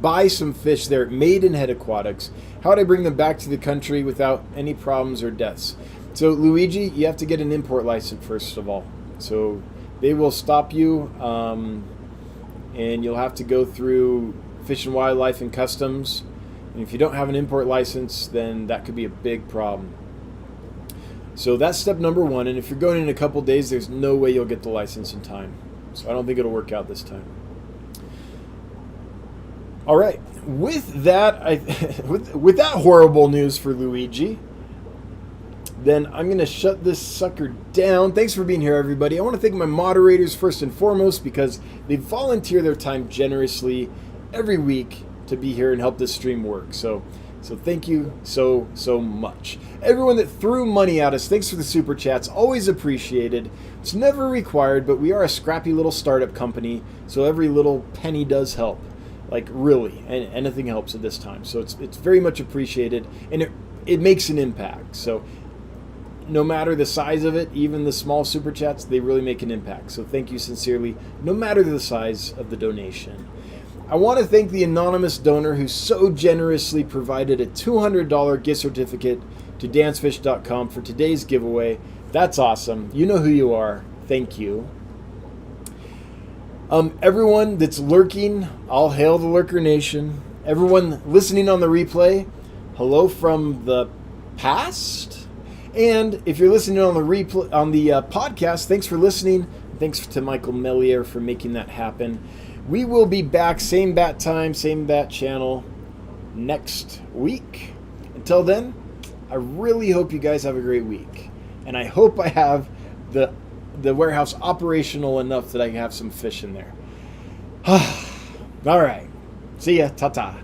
at Maidenhead Aquatics. How would I bring them back to the country without any problems or deaths? So, Luigi, you have to get an import license first of all. So they will stop you, and you'll have to go through Fish and Wildlife and Customs. And if you don't have an import license, then that could be a big problem. So that's step number one. And if you're going in a couple days, there's no way you'll get the license in time. So I don't think it'll work out this time. All right. With that, with that horrible news for Luigi, then I'm going to shut this sucker down. Thanks for being here, everybody. I want to thank my moderators first and foremost because they volunteer their time generously every week to be here and help this stream work. So thank you so much. Everyone that threw money at us, thanks for the super chats. Always appreciated. It's never required, but we are a scrappy little startup company, so every little penny does help. Like, really, and anything helps at this time. So it's very much appreciated, and it makes an impact. So no matter the size of it, even the small super chats, they really make an impact. So thank you sincerely, no matter the size of the donation. I want to thank the anonymous donor who so generously provided a $200 gift certificate to dancefish.com for today's giveaway. That's awesome. You know who you are. Thank you. Everyone that's lurking, all hail the Lurker Nation. Everyone listening on the replay, hello from the past. And if you're listening on the podcast, thanks for listening. Thanks to Michael Mellier for making that happen. We will be back, same bat time, same bat channel, next week. Until then, I really hope you guys have a great week. And I hope I have the warehouse operational enough that I can have some fish in there. All right. See ya. Ta-ta.